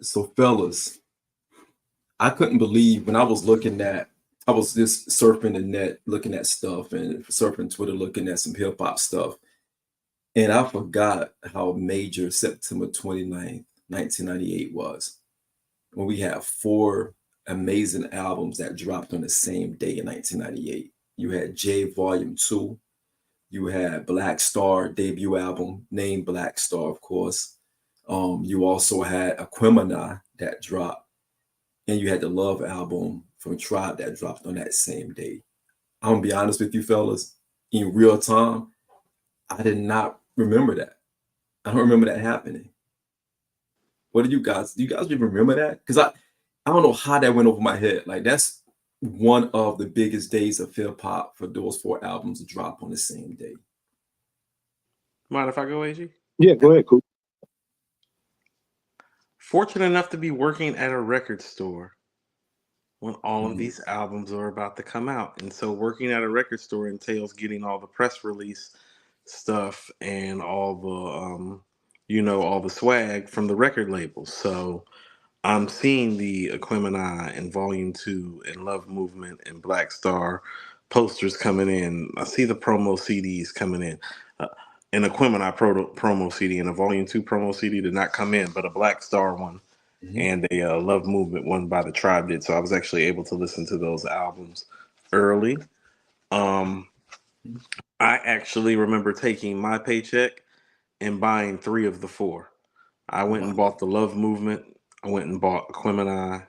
So, fellas, I couldn't believe when I was just surfing the net, looking at stuff and surfing Twitter, looking at some hip hop stuff. And I forgot how major September 29th, 1998 was when we had four amazing albums that dropped on the same day in 1998. You had J Volume 2, you had Black Star debut album, named Black Star, of course. You also had Aquemini that dropped, and you had the Love album from Tribe that dropped on that same day. I'm gonna be honest with you, fellas. In real time, I did not remember that. I don't remember that happening. What do you guys? Do you guys even remember that? Because I don't know how that went over my head. Like that's one of the biggest days of hip hop for those four albums to drop on the same day. Mind if I go, AG? Yeah, go ahead, cool. Fortunate enough to be working at a record store when all of Mhm. these albums are about to come out. And so working at a record store entails getting all the press release stuff and all the all the swag from the record labels. So I'm seeing the Aquemini and Volume 2 and Love Movement and Black Star posters coming in. I see the promo CDs coming in. An Aquemini promo CD and a Volume 2 promo CD did not come in, but a Black Star one Mhm. and a Love Movement one by the Tribe did. So I was actually able to listen to those albums early. Um, Mhm. I actually remember taking my paycheck and buying three of the four. I went Wow. and bought the Love Movement. I went and bought Aquemini,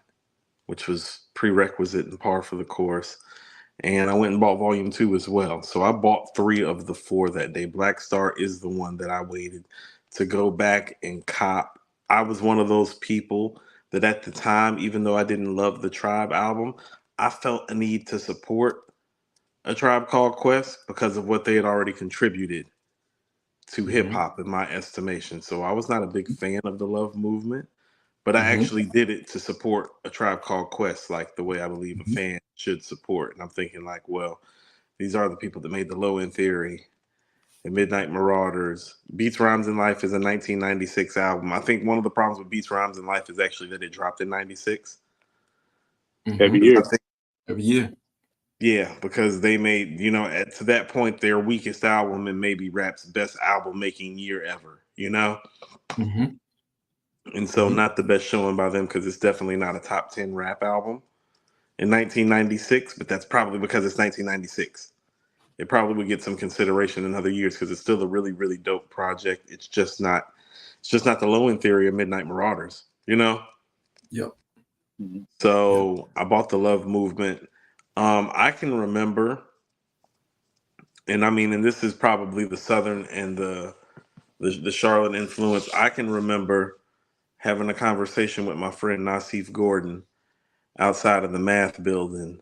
which was prerequisite and par for the course. And I went and bought Volume 2 as well. So I bought three of the four that day. Black Star is the one that I waited to go back and cop. I was one of those people that at the time, even though I didn't love the Tribe album, I felt a need to support A Tribe Called Quest because of what they had already contributed to hip Mhm. hop in my estimation. So I was not a big fan of the Love Movement, but I Mhm. actually did it to support A Tribe Called Quest, like the way I believe a Mhm. fan should support. And I'm thinking like, well, these are the people that made the Low End Theory and Midnight Marauders. Beats, Rhymes, and Life is a 1996 album. I think one of the problems with Beats, Rhymes, and Life is actually that it dropped in 96. Every Mhm. Because I year. think, Every year. yeah, because they made, to that point, their weakest album and maybe rap's best album making year ever, you know? Mhm. And so Mhm. not the best showing by them because it's definitely not a top 10 rap album in 1996, but that's probably because it's 1996. It probably would get some consideration in other years because it's still a really, really dope project. It's just not the Low End Theory of Midnight Marauders, you know? Yep. Mhm. Yep. So I bought the Love Movement. I can remember, and I mean, and this is probably the Southern and the Charlotte influence. I can remember having a conversation with my friend Nasif Gordon outside of the math building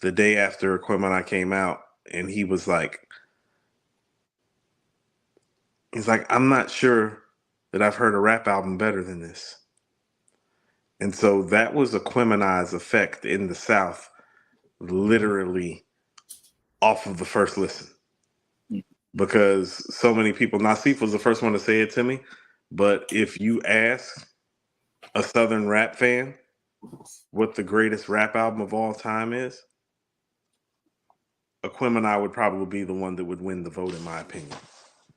the day after Aquemini came out, and he's like, I'm not sure that I've heard a rap album better than this. And so that was Aquemini's effect in the South, Mhm. literally off of the first listen. Because so many people, Nasif was the first one to say it to me, but if you ask a Southern rap fan what the greatest rap album of all time is, Aquemini would probably be the one that would win the vote, in my opinion.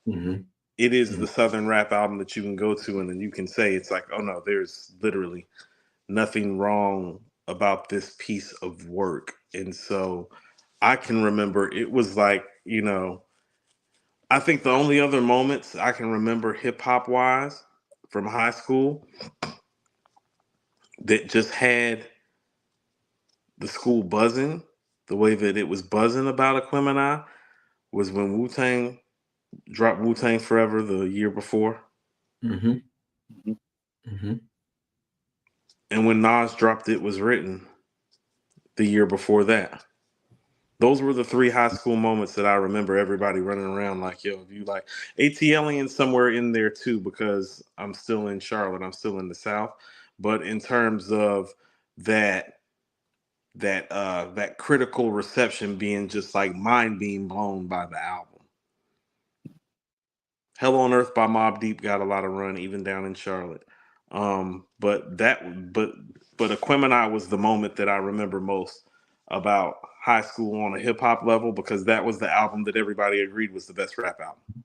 Mhm. It is Mhm. the Southern rap album that you can go to and then you can say, it's like, oh no, there's literally nothing wrong about this piece of work. And so I can remember it was like, I think the only other moments I can remember hip hop wise from high school that just had the school buzzing the way that it was buzzing about Aquemini was when Wu Tang dropped Wu Tang Forever the year before, Mhm. Mhm. Mhm. and when Nas dropped It Was Written the year before that. Those were the three high school moments that I remember everybody running around like, yo, if you like ATLing somewhere in there too, because I'm still in Charlotte, I'm still in the South. But in terms of that that critical reception being just like mind being blown by the album. Hell on Earth by Mobb Deep got a lot of run even down in Charlotte. But Aquemini was the moment that I remember most about high school on a hip hop level, because that was the album that everybody agreed was the best rap album.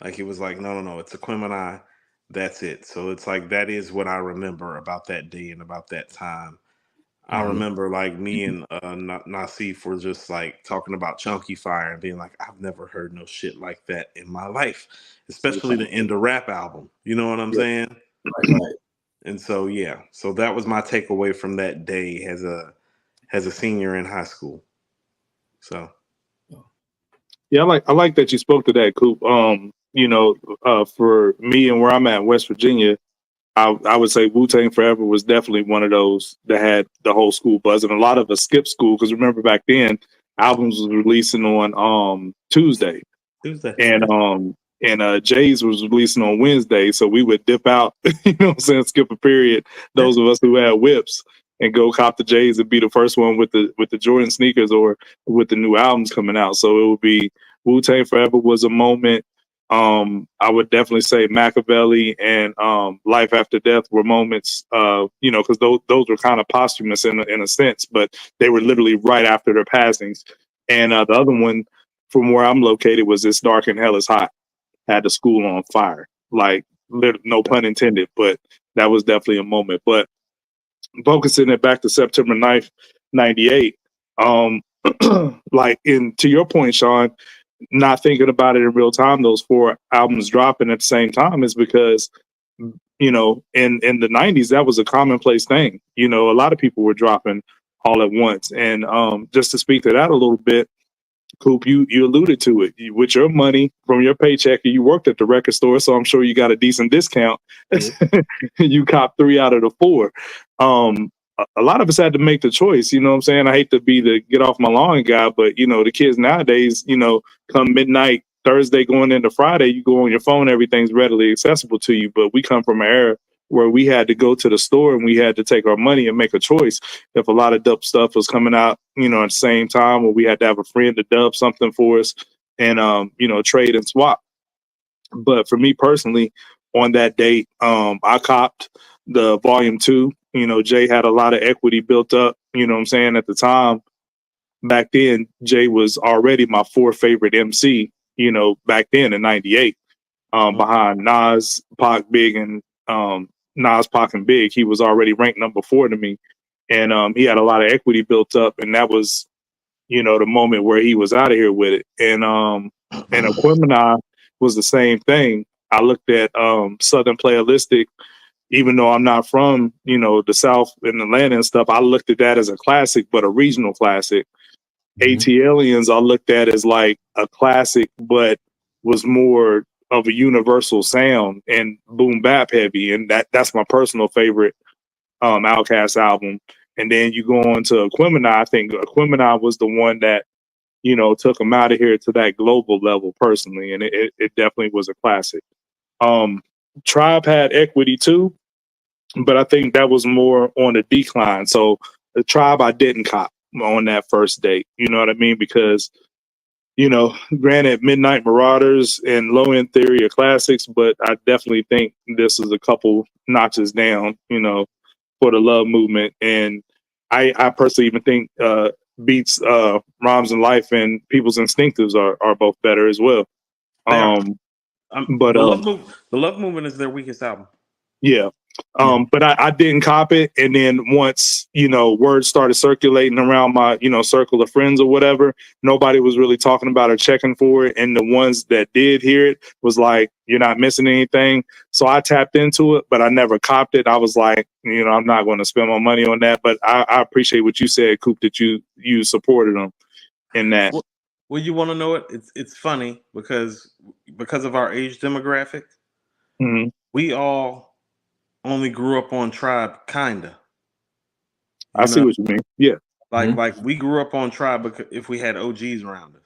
Like, it was like, no, it's Aquemini. That's it. So it's like, that is what I remember about that day and about that time. I remember like me and Nasif were just like talking about Chunky Fire and being like, I've never heard no shit like that in my life, especially the End of Rap album. You know what I'm saying? Right. And so so that was my takeaway from that day as a senior in high school. So Yeah, I like that you spoke to that, Coop. For me and where I'm at in West Virginia, I would say Wu-Tang Forever was definitely one of those that had the whole school buzz, and a lot of us skipped school because remember back then albums was releasing on Tuesday, and Jay's was releasing on Wednesday, so we would dip out, you know what I'm saying, skip a period. Those of us who had whips and go cop the J's and be the first one with the Jordan sneakers or with the new albums coming out. So it would be Wu-Tang Forever was a moment. I would definitely say Machiavelli and Life After Death were moments, because those were kind of posthumous in a sense, but they were literally right after their passings. And the other one from where I'm located was It's Dark and Hell is Hot. Had the school on fire, like no pun intended, but that was definitely a moment. But focusing it back to September 9th, 98, to your point, Sean, not thinking about it in real time, those 4 albums dropping at the same time is because, in the 90s, that was a commonplace thing. A lot of people were dropping all at once. And just to speak to that a little bit, Coop, you alluded to it. With your money from your paycheck, you worked at the record store, so I'm sure you got a decent discount. You copped 3 out of the 4. A lot of us had to make the choice. You know what I'm saying? I hate to be the get off my lawn guy, but the kids nowadays, come midnight Thursday going into Friday, you go on your phone, everything's readily accessible to you. But we come from an era where we had to go to the store and we had to take our money and make a choice. If a lot of dope stuff was coming out, at the same time, or we had to have a friend to dub something for us and, trade and swap. But for me personally, on that date, I copped the volume 2. Jay had a lot of equity built up, what I'm saying, at the time. Back then, Jay was already my 4th favorite MC, back then in 98. Behind Nas, Pac, Big, and Nas, Pac, and Big. He was already ranked number 4 to me. And he had a lot of equity built up, and that was, the moment where he was out of here with it. And Aquemini was the same thing. I looked at Southern Playalistic, even though I'm not from, the South and Atlanta and stuff, I looked at that as a classic, but a regional classic. ATLiens I looked at as like a classic, but was more of a universal sound and boom bap heavy. And that's my personal favorite Outkast album. And then you go on to Aquemini. I think Aquemini was the one that, took him out of here to that global level personally. And it definitely was a classic. Tribe had equity too, but I think that was more on the decline. So the Tribe I didn't cop on that first date. You know what I mean? Because, granted, Midnight Marauders and Low End Theory are classics, but I definitely think this is a couple notches down, for the Love Movement. And I personally even think Beats, Rhymes and Life and People's Instinctives are both better as well. But the Love Movement is their weakest album. Yeah. But I didn't cop it. And then once, word started circulating around my, circle of friends or whatever, nobody was really talking about or checking for it. And the ones that did hear it was like, you're not missing anything. So I tapped into it, but I never copped it. I was like, I'm not going to spend my money on that. But I appreciate what you said, Coop, that you supported them in that. Well, you want to know it? It's funny because of our age demographic, we all only grew up on Tribe, kinda. I see what you mean. Yeah. Like we grew up on Tribe because if we had OGs around us.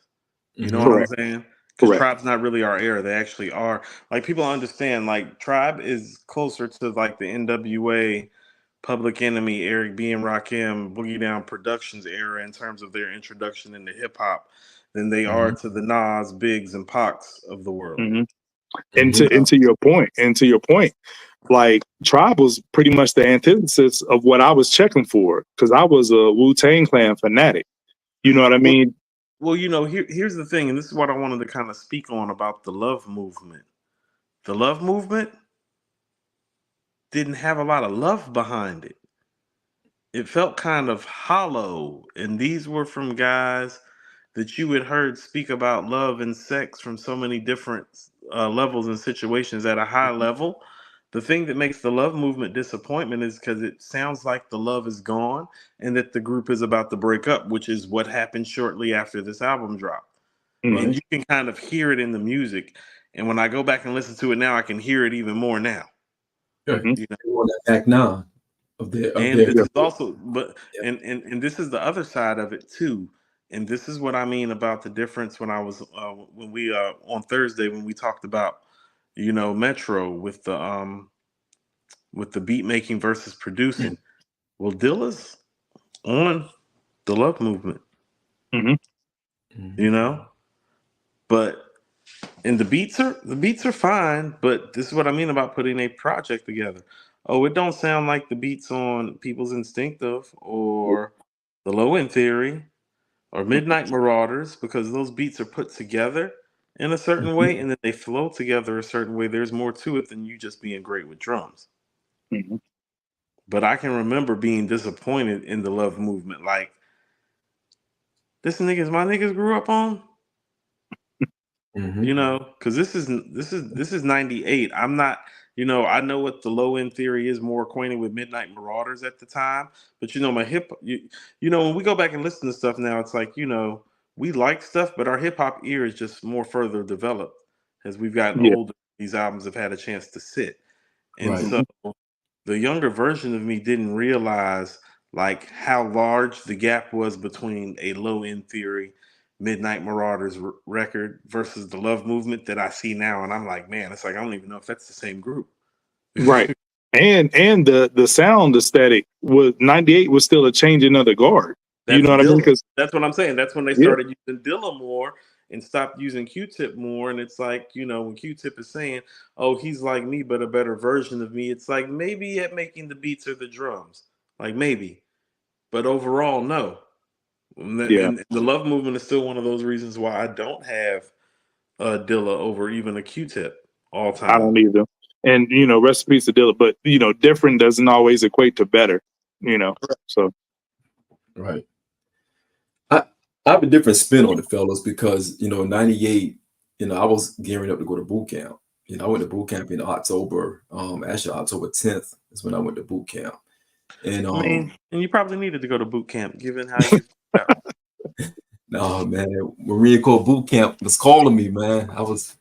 You know Correct. what I'm saying? Because Tribe's not really our era. They actually are. Like, people understand, like, Tribe is closer to like the NWA, Public Enemy, Eric B. and Rakim, Boogie Down Productions era in terms of their introduction into hip hop than they are to the Nas, Biggs, and Pacs of the world. And to your point, like Tribe was pretty much the antithesis of what I was checking for, because I was a Wu-Tang Clan fanatic. You know what I mean? Well, here's the thing, and this is what I wanted to kind of speak on about the love movement. The love movement didn't have a lot of love behind it. It felt kind of hollow, and these were from guys that you had heard speak about love and sex from so many different levels and situations at a high level. The thing that makes the love movement disappointment is because it sounds like the love is gone and that the group is about to break up, which is what happened shortly after this album dropped. Mhm. And you can kind of hear it in the music. And when I go back and listen to it now, I can hear it even more now. Mhm. You know? They want that back now of their And this Yeah. is also, but Yeah. and this is the other side of it too. And this is what I mean about the difference when I was when we on Thursday when we talked about Metro with the beat making versus producing. Well, Dilla's on the love movement, Mhm. you know, but and the beats are fine, but this is what I mean about putting a project together. Oh, it don't sound like the beats on People's Instinctive or the Low End Theory or Midnight Marauders, because those beats are put together in a certain Mhm. way and then they flow together a certain way. There's more to it than you just being great with drums. Mhm. But I can remember being disappointed in the love movement. Like, this niggas my niggas grew up on. Mhm. Because this is 98. I'm not, I know what the low end theory is, more acquainted with Midnight Marauders at the time, but my when we go back and listen to stuff now, it's like, we like stuff, but our hip hop ear is just more further developed as we've gotten Yeah. older. These albums have had a chance to sit. And Right. so the younger version of me didn't realize like how large the gap was between a low end theory Midnight Marauders record versus the love movement that I see now. And I'm like, man, it's like, I don't even know if that's the same group. Right. And the sound aesthetic was 98 was still a changing of the guard. You That's know what I mean? Dilla. Because That's what I'm saying. That's when they yeah, started using Dilla more and stopped using Q-Tip more. And it's like, when Q-Tip is saying, oh, he's like me, but a better version of me, it's like maybe at making the beats or the drums. Like maybe. But overall, no. yeah, And the love movement is still one of those reasons why I don't have Dilla over even a Q-Tip all I time. don't either. And recipes to deal it, but different doesn't always equate to better. So Right. I I have a different spin on it, fellas, because 98, I was gearing up to go to boot camp. I went to boot camp in October. Actually October 10th is when I went to boot camp. And I mean, and you probably needed to go to boot camp given how you felt. no, man, Marine Corps boot camp was calling me, man. I was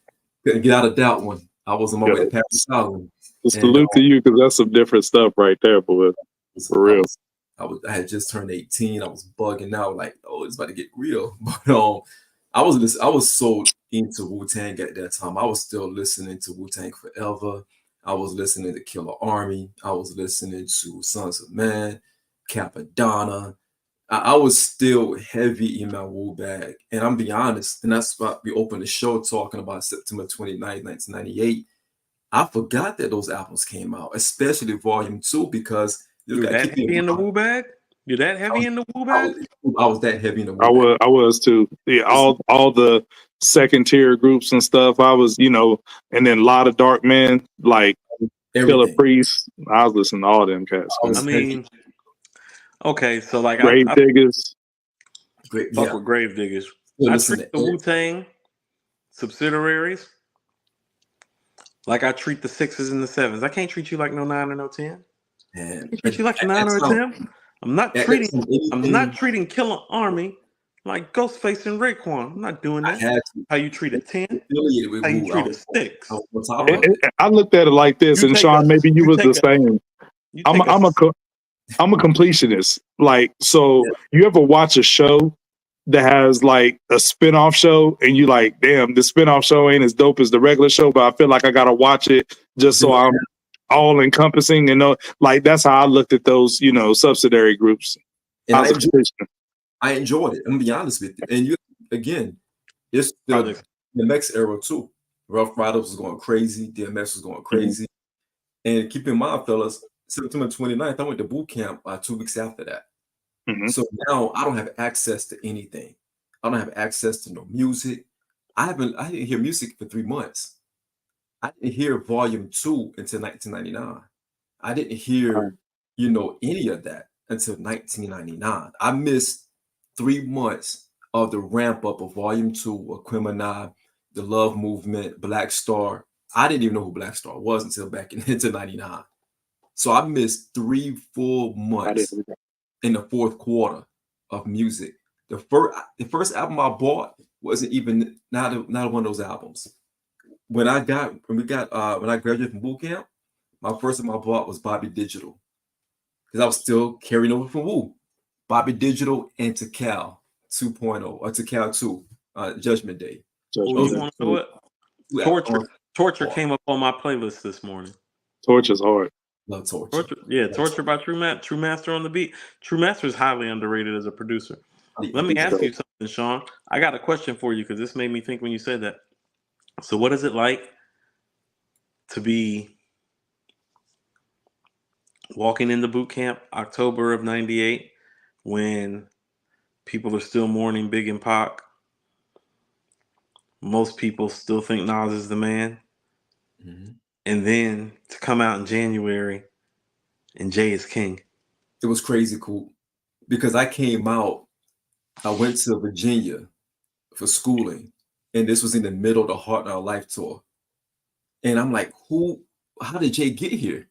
couldn't get out of that one. I was on my yeah, way to Paris Island, and salute to you, because that's some different stuff right there, boy. was, For I real. was I had just turned 18. I was bugging out like, oh, it's about to get real. But I was so into Wu-Tang at that time. I was still listening to Wu-Tang Forever. I was listening to Killer Army. I was listening to Sons of Man, Capadonna. I was still heavy in my Wu bag. And I'm be honest, and that's why we opened the show talking about September 29th, 1998. I forgot that those albums came out, especially Volume 2, because you You're got to that keep in heavy in the mind, woo bag? You're that I heavy was, in the woo I bag? was, I was that heavy in the I Wu bag. was too. Yeah, all the second tier groups and stuff. I was, and then a lot of Dark Men like Killer Everything. Priest. I was listening to all them cats, I I man. was heavy. mean, okay, so like Grave I Diggers. Great. fuck Yeah. with grave diggers. Still I listen treat to the Wu Tang subsidiaries like I treat the sixes and the sevens. I can't treat you like no nine or no 10. I and can't treat at you like a that nine or a time, 10. I'm not at that treating time, I'm not anything treating Killer Army like Ghostface and Raekwon. I'm not doing I that. had to How you treat a 10, affiliated with how you Wu, treat a I six. was on All top right. of it. I looked at it like this, You and take Sean, a maybe you you was the take a same. you I'm take a I'm a completionist. Like, so Yeah. you ever watch a show that has like a spin-off show and you like, damn, the spin-off show ain't as dope as the regular show, but I feel like I gotta watch it just so Doing I'm all encompassing and know, like that's how I looked at those, subsidiary groups. and I was a completionist. I enjoyed it. I'm gonna be honest with you. And again, it's the project. DMX era too. Rough Riders was going crazy. DMX was going crazy. And keep in mind, fellas, September 29th, I went to boot camp 2 weeks after that. So now I don't have access to anything. I don't have access to no music. I didn't hear music for 3 months. I didn't hear Volume 2 until 1999. I didn't hear, any of that until 1999. I missed 3 months of the ramp up of Volume 2, Aquemini, the Love Movement, Black Star. I didn't even know who Black Star was until back into 99. So I missed 3 full months in the fourth quarter of music. The first album I bought wasn't even not one of those albums. When I graduated from boot camp, my first album I bought was Bobby Digital, because I was still carrying over from Wu. Bobby Digital and Tikal 2.0 or Tikal 2, Judgment Day. Oh, you want to know what? Torture came up on my playlist this morning. Torture's hard. Love Torture. Torture by True Master on the beat. True Master is highly underrated as a producer. Let me ask you something, Sean. I got a question for you because this made me think when you said that. So what is it like to be walking into boot camp October of 98 when people are still mourning Big and Pac? Most people still think Nas is the man. Mm-hmm. And then to come out in January and Jay is king. It was crazy cool because I came out, I went to Virginia for schooling, and this was in the middle of the Heart in Our Life tour. And I'm like, how did Jay get here?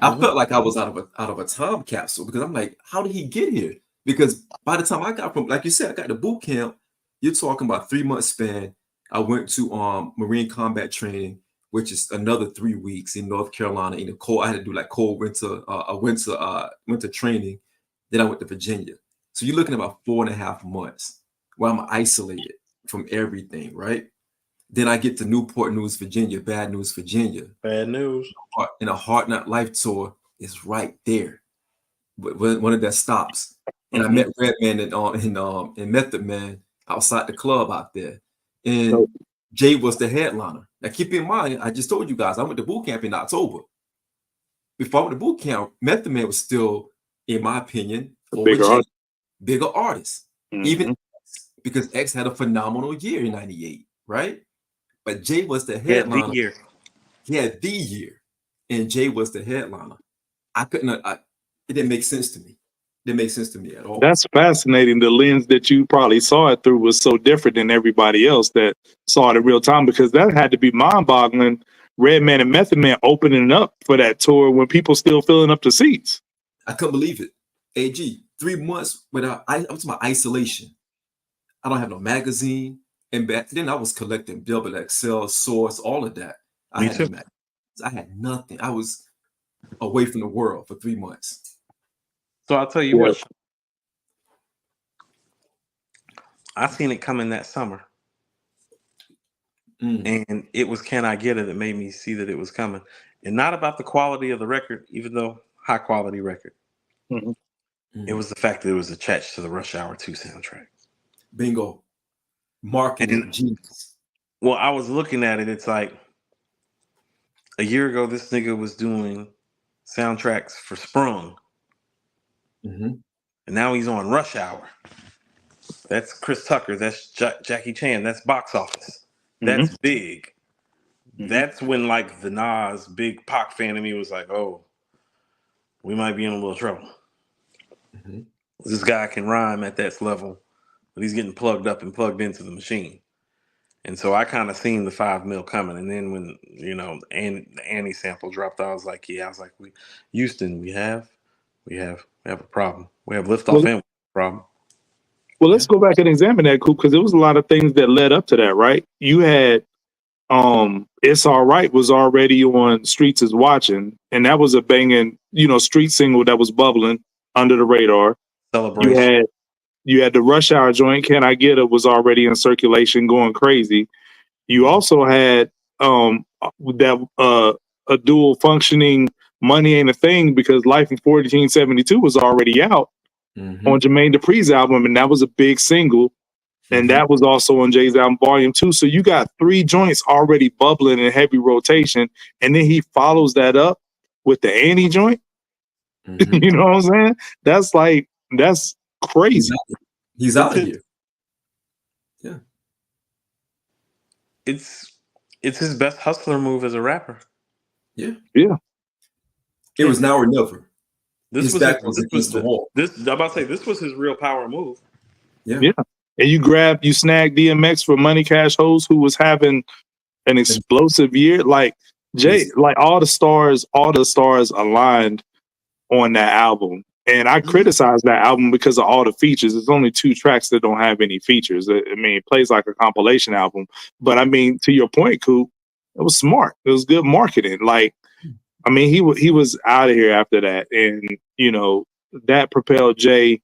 I felt like I was out of a time capsule, because I'm like, how did he get here? Because by the time I got from, like you said, I got to boot camp, you're talking about 3-month span. I went to Marine combat training, which is another 3 weeks in North Carolina in the cold. I had to do like cold winter training. Then I went to Virginia. So you're looking at about 4.5 months where I'm isolated from everything, right? Then I get to Newport News, Virginia, Bad News, Virginia. Bad news. And a Hard Knock Life tour is right there. One of their stops. And I met Redman and Method Man outside the club out there. And Jay was the headliner. Now keep in mind, I just told you guys, I went to boot camp in October. Before I went to boot camp, Method Man was still, in my opinion, bigger artist. Even because X had a phenomenal year in 98, right? But Jay was the headliner. He had the year. And Jay was the headliner. It didn't make sense to me. It didn't make sense to me at all. That's fascinating. The lens that you probably saw it through was so different than everybody else that saw it in real time, because that had to be mind-boggling. Redman and Method Man opening up for that tour when people still filling up the seats. I couldn't believe it. AG, 3 months without, I'm talking about isolation. I don't have no magazine. And back then I was collecting Double XL, Source, all of that. I had nothing. I was away from the world for 3 months. So I'll tell you what, I seen it coming that summer. And it was Can I Get It that made me see that it was coming. And not about the quality of the record, even though high quality record. It was the fact that it was attached to the Rush Hour 2 soundtrack. Bingo. Marketing genius. Well, I was looking at it, it's like a year ago, this nigga was doing soundtracks for Sprung. And now he's on Rush Hour. That's Chris Tucker. That's Jackie Chan. That's box office. That's big. That's when like the Nas big Pac fan of me was like, oh, we might be in a little trouble. This guy can rhyme at that level, but he's getting plugged up and plugged into the machine. And so I kind of seen the 5 mil coming. And then when, the Annie sample dropped, I was like, Houston, we have a problem. We have liftoff and problem. Well, let's go back and examine that, Coop, because there was a lot of things that led up to that, right? You had It's All Right was already on Streets Is Watching, and that was a banging, street single that was bubbling under the radar. Celebration. You had the Rush Hour joint, Can I Get It, was already in circulation, going crazy. You also had a dual functioning Money Ain't a Thing, because Life in 1472 was already out on Jermaine Dupri's album, and that was a big single. And that was also on Jay's album, Volume 2. So you got 3 joints already bubbling in heavy rotation. And then he follows that up with the Annie joint. Mhm. You know what I'm saying? That's crazy. He's out of here. Yeah. It's his best hustler move as a rapper. Yeah. Yeah. It was now or never. This His was back was against the wall. I'm about to say this was his real power move. Yeah. Yeah. And you snagged DMX for Money Cash Hoes, who was having an explosive year. Like Jay, like all the stars aligned on that album. And I criticized that album because of all the features. There's only 2 tracks that don't have any features. I mean, it plays like a compilation album. But I mean, to your point, Coop, it was smart. It was good marketing. Like, I mean, he was out of here after that. And, you know, that propelled Jay.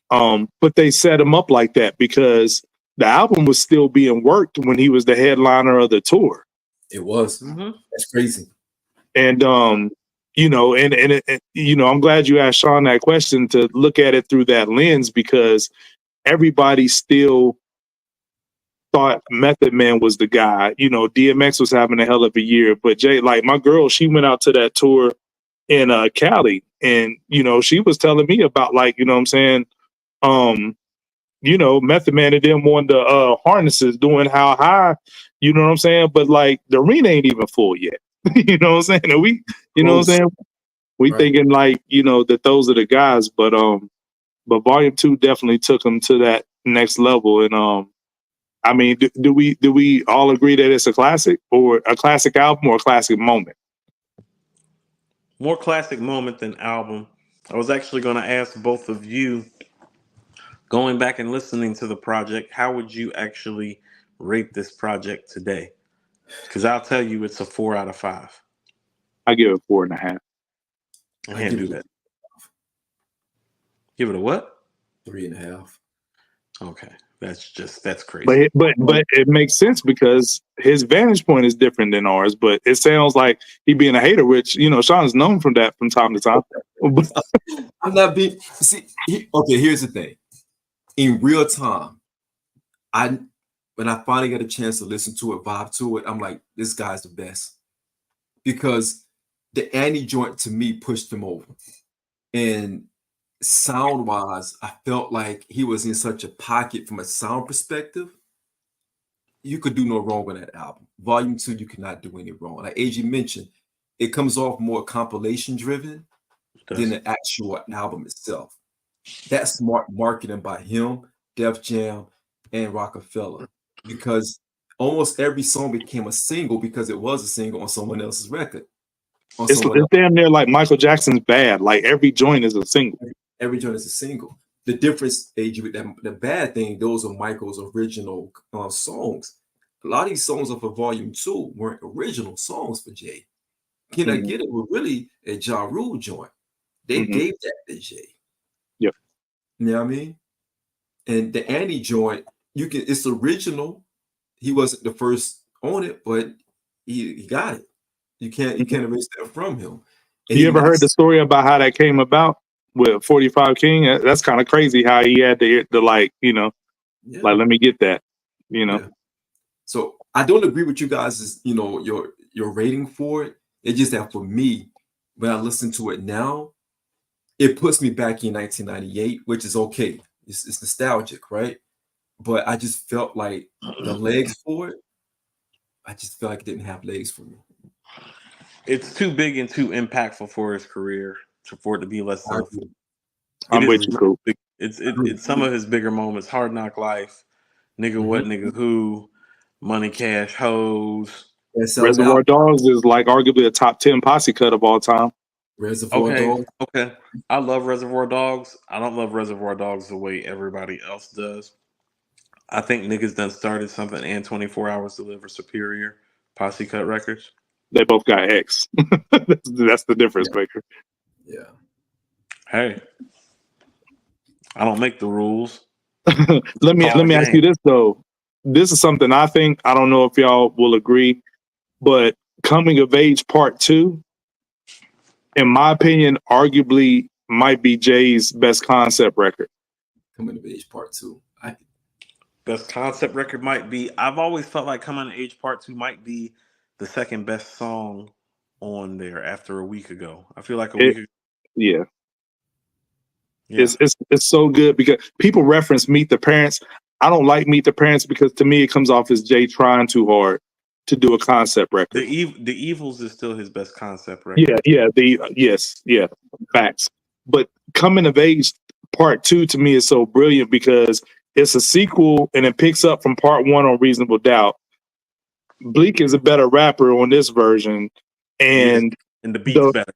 But they set him up like that because the album was still being worked when he was the headliner of the tour. It was. That's crazy. And you know, and you know, I'm glad you asked Sean that question to look at it through that lens, because everybody still thought Method Man was the guy. You know, DMX was having a hell of a year, but Jay, like my girl, she went out to that tour in Cali, and you know, she was telling me about, like, you know what I'm saying, you know, Method Man and them on the harnesses doing How High, you know what I'm saying? But like the arena ain't even full yet. You know what I'm saying? And we, you know what I'm saying? We thinking like, you know, that those are the guys, but Volume 2 definitely took them to that next level. And I mean, do we all agree that it's a classic, or a classic album, or a classic moment? More classic moment than album. I was actually going to ask both of you, going back and listening to the project, how would you actually rate this project today? Because I'll tell you, it's a 4 out of 5. I give it 4.5. I can't do that. Give it a what? 3.5. Okay, that's crazy. But it makes sense because his vantage point is different than ours. But it sounds like he being a hater, which, you know, Sean is known from that from time to time. I'm not being. See, okay. Here's the thing. In real time, when I finally got a chance to listen to it, vibe to it, I'm like, this guy's the best, because the Annie joint to me pushed him over, and sound wise, I felt like he was in such a pocket from a sound perspective. You could do no wrong with that album. Volume 2, you cannot do any wrong. Like AG mentioned, it comes off more compilation driven than the actual album itself. That's smart marketing by him, Def Jam, and Rockefeller, because almost every song became a single because it was a single on someone else's record. It's damn near like Michael Jackson's Bad. Like every joint is a single. Every joint is a single. The difference, AG, with that, the bad thing, those are Michael's original songs. A lot of these songs off of Volume 2 weren't original songs for Jay. Can I Get It was really a Ja Rule joint. They gave that to Jay. Yep. You know what I mean? And the Annie joint, it's original. He wasn't the first on it, but he got it. You can't erase that from him. And you ever heard the story about how that came about with 45 King? That's kind of crazy how he had the like, you know, like, let me get that, you know. Yeah. So I don't agree with you guys' you know, your rating for it. It's just that for me, when I listen to it now, it puts me back in 1998, which is okay. It's nostalgic, right? But I just felt like the legs for it, I just felt like it didn't have legs for me. It's too big and too impactful for his career for it to be less of. I'm with you, Coop. It's some of his bigger moments. Hard Knock Life, Nigga What, Nigga Who, Money Cash Hoes. Reservoir Dogs is like arguably a top 10 posse cut of all time. Reservoir Dogs. Okay. I love Reservoir Dogs. I don't love Reservoir Dogs the way everybody else does. I think niggas done started something, and 24 Hours to Live are superior posse cut records. They both got X. That's the difference, Baker. Yeah. Hey, I don't make the rules. let me ask you this though. This is something I think, I don't know if y'all will agree, but Coming of Age Part 2, in my opinion, arguably might be Jay's best concept record. Coming of Age Part 2. Best concept record might be. I've always felt like Coming of Age Part 2 might be the second best song on there after a week ago. I feel like a It- week ago. Yeah. Yeah. It's so good because people reference Meet the Parents. I don't like Meet the Parents because to me it comes off as Jay trying too hard to do a concept record. The Evils is still his best concept record. Yeah, facts. But Coming of Age Part 2 to me is so brilliant because it's a sequel and it picks up from Part 1 on Reasonable Doubt. Bleak is a better rapper on this version, and And the beat's better.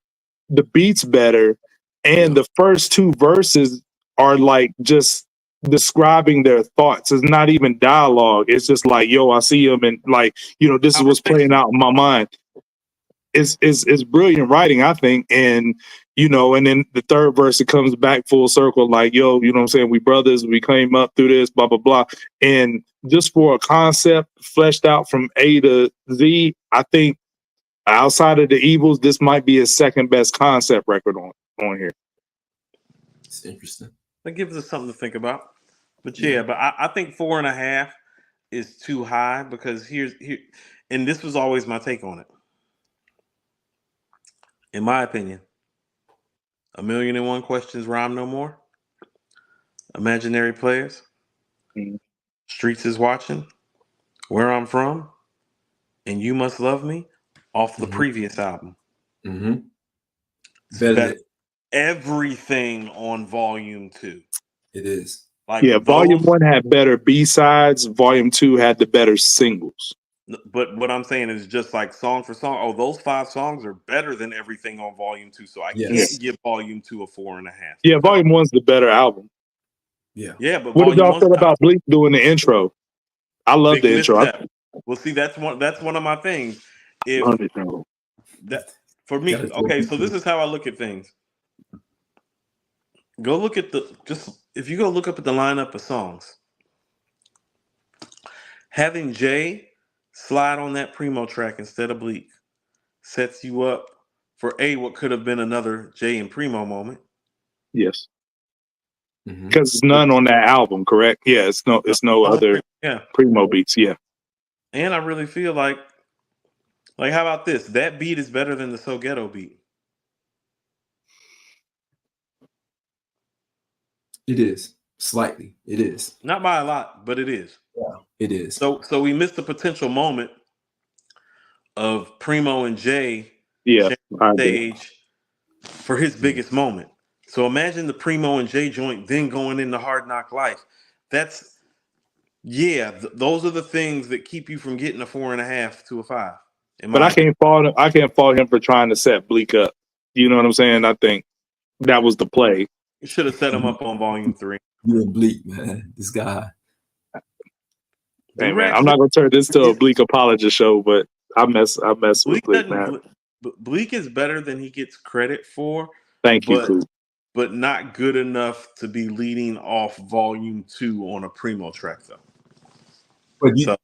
the beat's better, and the first two verses are like just describing their thoughts. It's not even dialogue. It's just like, yo, I see him, and like, this is what's playing out in my mind. It's brilliant writing, I think. And and then the third verse, it comes back full circle, like, yo, you know what I'm saying? We brothers, we came up through this, blah, blah, blah. And just for a concept fleshed out from A to Z, I think outside of the Evils, this might be his second best concept record on here. It's interesting. That gives us something to think about. But I think 4.5 is too high because here, and this was always my take on it. In my opinion, 1,000,001 Questions Rhyme No More, Imaginary Players, Streets is Watching, Where I'm From, and You Must Love Me off the previous album. Better everything on Volume 2. It is. Like Volume 1 had better B-sides. Volume 2 had the better singles. But what I'm saying is just like song for song. Oh, those 5 songs are better than everything on Volume 2. So I can't give Volume 2 a 4.5. Yeah, Volume 1's the better album. Yeah. But what did y'all feel about Bleak doing the intro? I love the intro. Well, see, that's one of my things. Love it, though. That for me, okay. So this is how I look at things. Go look at if you go look up at the lineup of songs, having Jay slide on that Primo track instead of Bleak sets you up for what could have been another Jay and Primo moment. Yes. Because it's none on that album, correct? Yeah, it's no other Primo beats, yeah. And I really feel like how about this? That beat is better than the So Ghetto beat. It is. Slightly. It is. Not by a lot, but it is. Yeah, it is. So we missed the potential moment of Primo and Jay sharing the stage for his biggest moment. So imagine the Primo and Jay joint then going into Hard Knock Life. That's those are the things that keep you from getting a 4.5 to a 5. But I can't fault him for trying to set Bleak up. You know what I'm saying? I think that was the play. You should have set him up on Volume 3. You and Bleak, man. This guy. Hey, man, I'm not gonna turn this to a Bleak apologist show, but I mess with Bleak, man. Bleak is better than he gets credit for. Thank you, Coop. But not good enough to be leading off Volume 2 on a Primo track, though. But you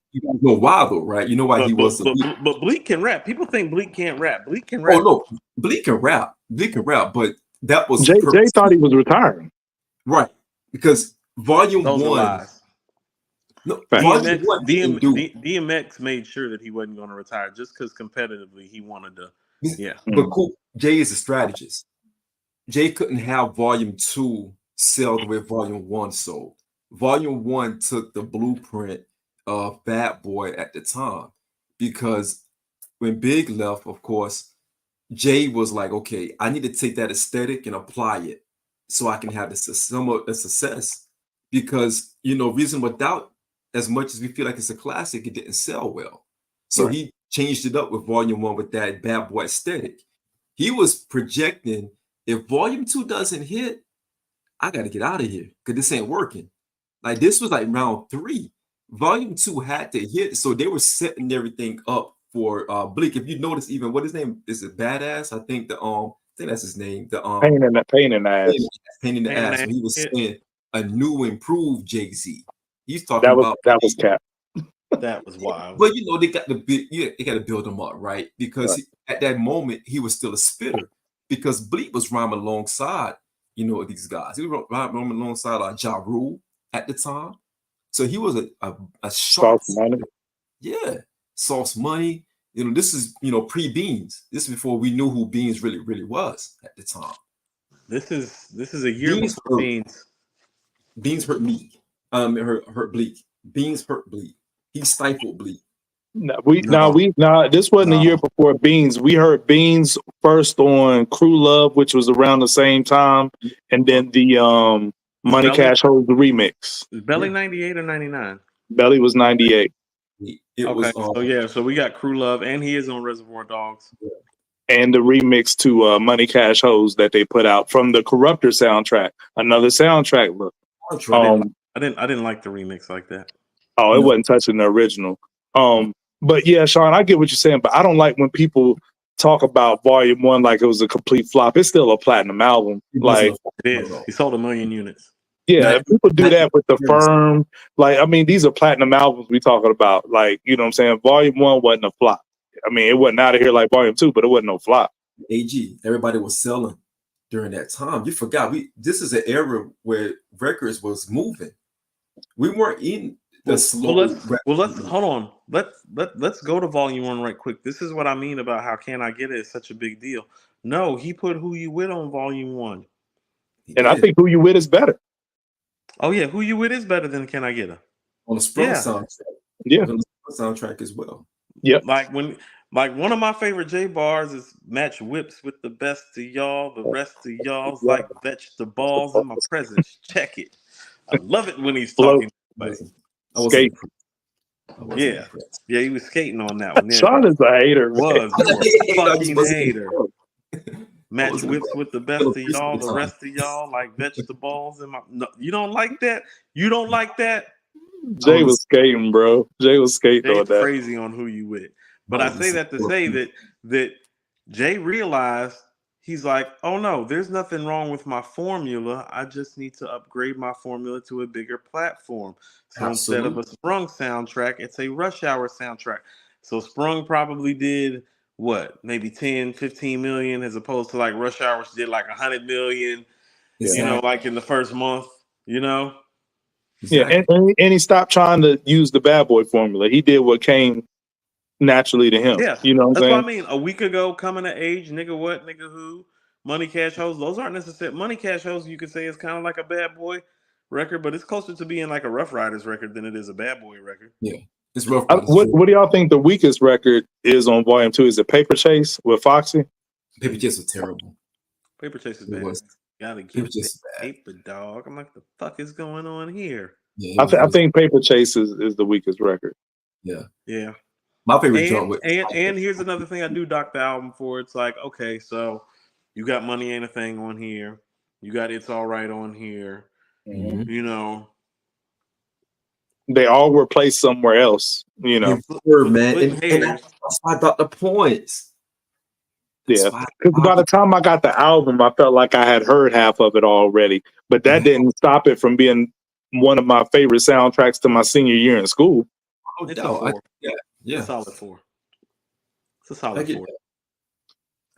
know why, though, right? You know why he was. But Bleak can rap. People think Bleak can't rap. Bleak can rap. Oh no, Bleak can rap. Bleak can rap, but that was Jay thought he was retiring, right? Because Volume 1. Lies. No, DMX made sure that he wasn't going to retire just because competitively he wanted to. Yeah, but cool. Jay is a strategist. Jay couldn't have Volume 2 sell the way Volume 1 sold. Volume 1 took the blueprint of Bad Boy at the time, because when Big left, of course, Jay was like, okay, I need to take that aesthetic and apply it so I can have somewhat a success. Because Reasonable Doubt, as much as we feel like it's a classic, it didn't sell well. So he changed it up with Volume 1 with that Bad Boy aesthetic. He was projecting, if Volume 2 doesn't hit, I got to get out of here because this ain't working. Like, this was like round 3. Volume 2 had to hit, so they were setting everything up for Bleak. If you notice, even what his name is, it Badass. I think that's his name. The Pain in the ass. Pain in the ass. When he was saying a new improved Jay-Z. He's talking about that was cap. That was wild. But they got they got to build him up, right? Because at that moment he was still a spitter. Because Bleak was rhyming alongside, these guys. He was rhyming alongside Ja Rule at the time. So he was a sharp. Sauce Money. Yeah, Sauce Money. This is pre-Beans. This is before we knew who Beans really was at the time. This is a year Beans before hurt. Beans. Beans hurt me. Hurt Bleak. Beans hurt Bleak. He stifled Bleak. This wasn't a year before Beans. We heard Beans first on Crew Love, which was around the same time, and then the Money Cash Holds the remix. Is Belly 98 or 99? Belly was 98. It was so we got Crew Love, and he is on Reservoir Dogs. And the remix to Money Cash Hoes that they put out from the Corruptor soundtrack. Another soundtrack look. I didn't like the remix like that. Oh, it wasn't touching the original. But yeah, Sean, I get what you're saying, but I don't like when people talk about Volume 1 like it was a complete flop. It's still a platinum album. Like it is. He sold 1 million units. Yeah, if people do that with the Firm. Like, I mean, these are platinum albums we talking about. Like, you know what I'm saying? Volume 1 wasn't a flop. I mean, it wasn't out of here like Volume 2, but it wasn't no flop. AG, everybody was selling during that time. You forgot this is an era where records was moving. We weren't in the slow. Let's hold on. Let's go to Volume 1 right quick. This is what I mean about how Can I Get It is such a big deal. No, he put Who You With on Volume 1. And I think Who You With is better. Oh yeah, Who You With is better than Can I Get It? On the Sprung soundtrack. Yeah. On the soundtrack as well. Yeah. Like one of my favorite J bars is match whips with the best of y'all. The rest of y'all's like vegetables in my presence. Check it. I love it when he's talking. Yeah, he was skating on that one. Yeah. Sean is a hater. Was a fucking hater. Match whips with the best of y'all. The rest of y'all like vegetables in my. No, you don't like that? You don't like that? Jay was skating, bro. Jay was skating on that. Crazy on Who You With. But I say that to say that Jay realized, he's like, oh no, there's nothing wrong with my formula. I just need to upgrade my formula to a bigger platform. So instead of a Sprung soundtrack, it's a Rush Hour soundtrack. So Sprung probably did what, maybe 10, 15 million, as opposed to like Rush Hour did like 100 million, like in the first month, Yeah, and he stopped trying to use the Bad Boy formula. He did what came naturally to him. Yeah, you know what I'm saying? That's what I mean. A week ago, Coming to Age, Nigga What, Nigga Who, Money Cash Hoes, those aren't necessarily Money Cash Hoes. You could say it's kind of like a Bad Boy record, but it's closer to being like a Rough Riders record than it is a Bad Boy record. Yeah, it's Rough Riders. What do y'all think the weakest record is on Volume 2? Is it Paper Chase with Foxy? Paper Chase was terrible. Paper Chase is bad. Gotta get the paper, dog. I'm like, the fuck is going on here? Yeah, I think Paper Chase is the weakest record. Yeah. My favorite joint with and here's another thing I do dock the album for. It's like, okay, so you got Money Ain't a Thing on here. You got It's All Right on here. Mm-hmm. They all were placed somewhere else, man. And that's why I got the points. Yeah, because by the time I got the album, I felt like I had heard half of it already. But that didn't stop it from being one of my favorite soundtracks to my senior year in school. Oh, it's a 4. Yeah, it's a solid 4. It's a solid 4.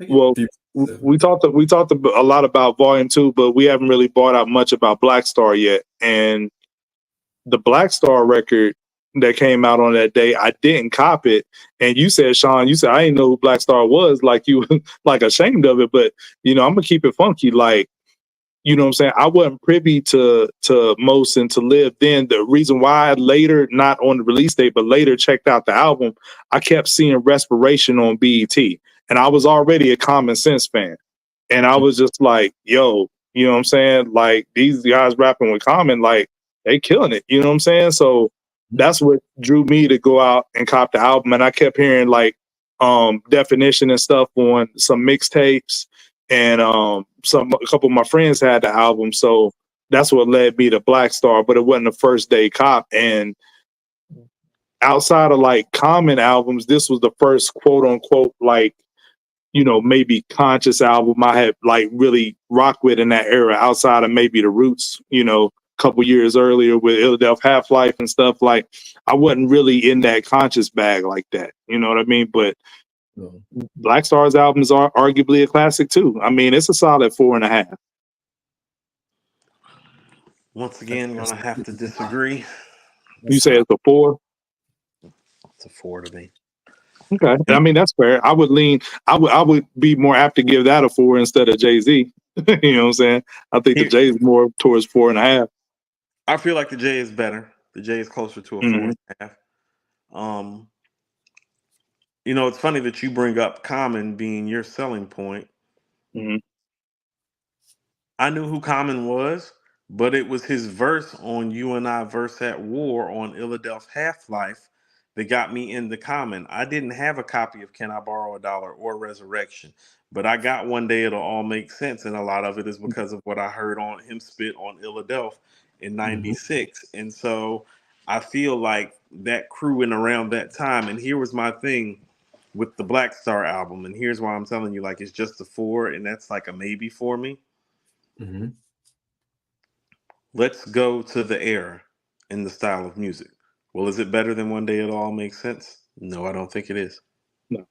Well, we talked a lot about Volume 2, but we haven't really brought out much about Black Star yet. And the Black Star record that came out on that day, I didn't cop it. And you said, Sean, I didn't know who Black Star was, like you like ashamed of it. But I'm gonna keep it funky. Like, you know what I'm saying? I wasn't privy to Most and To Live then. The reason why I later, not on the release date, but later checked out the album, I kept seeing Respiration on BET. And I was already a Common Sense fan. And I was just like, yo, you know what I'm saying? Like, these guys rapping with Common, like, they killing it. You know what I'm saying? So that's what drew me to go out and cop the album. And I kept hearing like Definition and stuff on some mixtapes. And a couple of my friends had the album, so that's what led me to Black Star. But it wasn't the first day cop. And outside of like Common albums, this was the first quote unquote like maybe conscious album I had like really rocked with in that era. Outside of maybe the Roots, a couple years earlier with Ill Half-Life and stuff. Like I wasn't really in that conscious bag like that. You know what I mean? But Black Star's albums are arguably a classic too. I mean, it's a solid 4.5. Once again, gonna have to disagree. You say it's a 4? It's a 4 to me. Okay, I mean that's fair. I would lean. I would be more apt to give that a 4 instead of Jay-Z. You know what I'm saying? I think the Here, J is more towards 4.5. I feel like the J is better. The J is closer to a Mm-hmm. 4.5. You know, it's funny that you bring up Common being your selling point. Mm-hmm. I knew who Common was, but it was his verse on You and I Verse at War on Illadelph Half-Life that got me into Common. I didn't have a copy of Can I Borrow a Dollar or Resurrection, but I got One Day It'll All Make Sense, and a lot of it is because of what I heard on him spit on Illadelph in Mhm. '96. And so I feel like that crew in around that time, and here was my thing with the Black Star album, and here's why I'm telling you, like, it's just a 4, and that's like a maybe for me. Mhm. Let's go to the era in the style of music. Well, is it better than One Day It All Makes Sense? No, I don't think it is. No,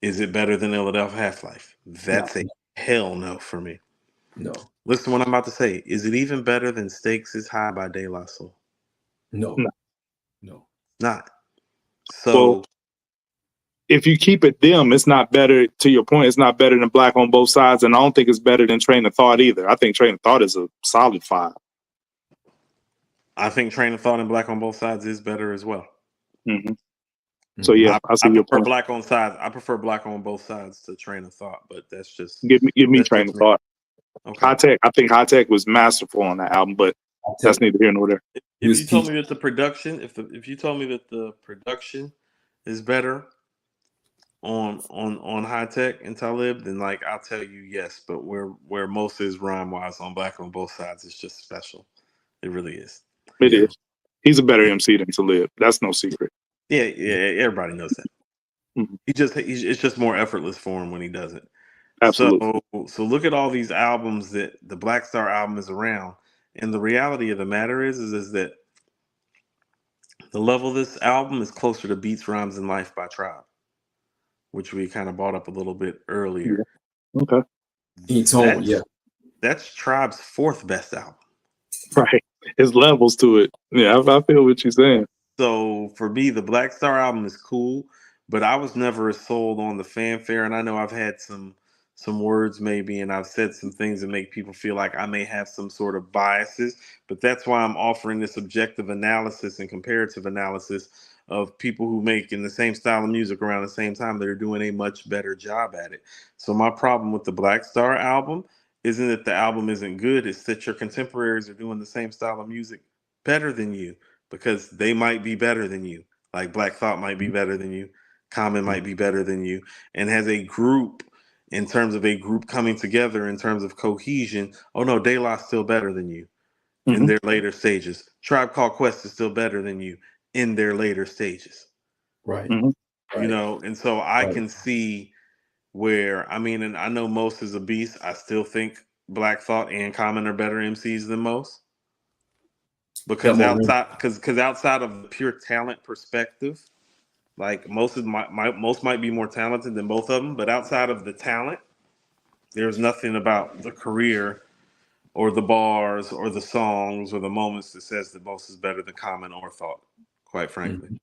Is it better than Philadelphia Half-Life? no, That's a hell no for me. No, Listen to what I'm about to say. Is it even better than Stakes is High by De La Soul? no, no. no. Not. Well, So if you keep it them, it's not better. To your point, it's not better than Black on Both Sides, and I don't think it's better than Train of Thought either. I think Train of Thought is a solid 5. I think Train of Thought and Black on Both Sides is better as well. Mm-hmm. So Mhm. yeah, I I see your prefer point. Black on Sides. I prefer Black on Both Sides to Train of Thought, but Give me that's Train just of me. Thought. Okay. High Tech. I think High Tech was masterful on that album, but I'll that's take neither here nor there. he If was you told peach. me that the production, if you told me that the production is better on High Tech and Talib, then like I'll tell you yes. But where most is rhyme wise on Black on Both Sides, it's just special. It really is. It Yeah. is. He's a better Yeah, MC than Talib. That's no secret. yeah. Everybody knows that. Mhm. It's just more effortless for him when he does it. So Absolutely. so look at all these albums that the Black Star album is around, and the reality of the matter is that the level of this album is closer to Beats, Rhymes, and Life by Tribe, which we kind of brought up a little bit Yeah. earlier. Okay. In tone, yeah. That's Tribe's fourth best album. Right. There's levels to it. Yeah, I feel what you're saying. So for me, the Black Star album is cool, but I was never as sold on the fanfare. And I know I've had some words maybe, and I've said some things that make people feel like I may have some sort of biases. But that's why I'm offering this objective analysis and comparative analysis of people who make in the same style of music around the same time that are doing a much better job at it. So my problem with the Black Star album isn't that the album isn't good, it's that your contemporaries are doing the same style of music better than you because they might be better than you. Like Black Thought might be better than you, Common might be better than you, and has a group in terms of a group coming together in terms of cohesion. Oh no, De La's still better than you in Hmm. their later stages. Tribe Called Quest is still better than you in their later stages. Right. Hmm. You Right. know, and so I Right. can see where I mean, and I know Most is a beast. I still think Black Thought and Common are better MCs than Most. Got Because more rim. outside of the pure talent perspective, like most might be more talented than both of them, but outside of the talent, there's nothing about the career or the bars or the songs or the moments that says that most is better than Common or Thought. Quite frankly, Mhm.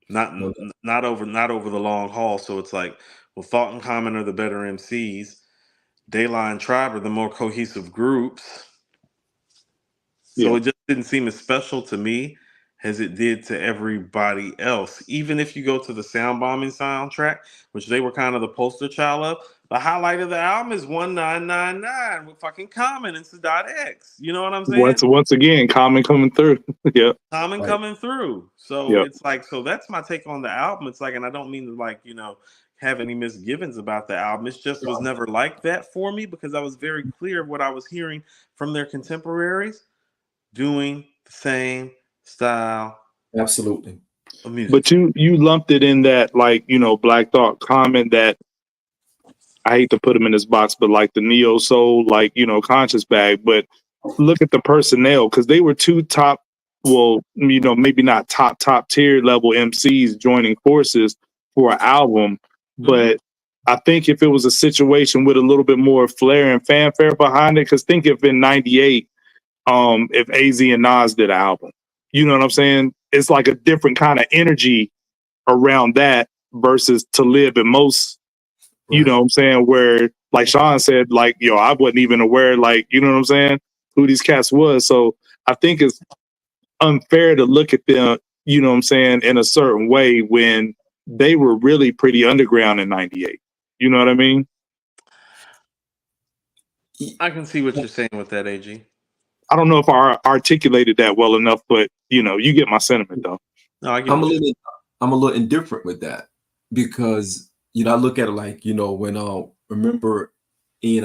not No, not over the long haul. So it's like, well, Thought and Common are the better MCs. De La and Tribe are the more cohesive groups. So Yeah. it just didn't seem as special to me as it did to everybody else. Even if you go to the Sound Bombing soundtrack, which they were kind of the poster child of, the highlight of the album is 1999 with fucking Common and Sadat X. You know what I'm saying? Once again, Common coming through. Yeah. Common right. coming through. So Yeah. it's like, so that's my take on the album. It's like, and I don't mean to like, you know, have any misgivings about the album. It just was never like that for me because I was very clear of what I was hearing from their contemporaries doing the same style Absolutely. of music. But you lumped it in that, like, Black Thought, Common, that I hate to put him in this box, but like the neo soul, like, conscious bag. But look at the personnel, because they were two top, well, maybe not top tier level MCs joining forces for an album. Mhm. But I think if it was a situation with a little bit more flair and fanfare behind it, because think if in '98, if AZ and Nas did an album, you know what I'm saying? It's like a different kind of energy around that versus Talib and most, you know what I'm saying, where like Sean said, like, yo, I wasn't even aware, like, you know what I'm saying, who these cats was. So I think it's unfair to look at them, you know what I'm saying, in a certain way when they were really pretty underground in 98. You know what I mean? I can see what you're saying with that, AG. I don't know if I articulated that well enough, but you know, you get my sentiment though. No, I get I'm a what little I'm a little indifferent with that because I look at it like when remember in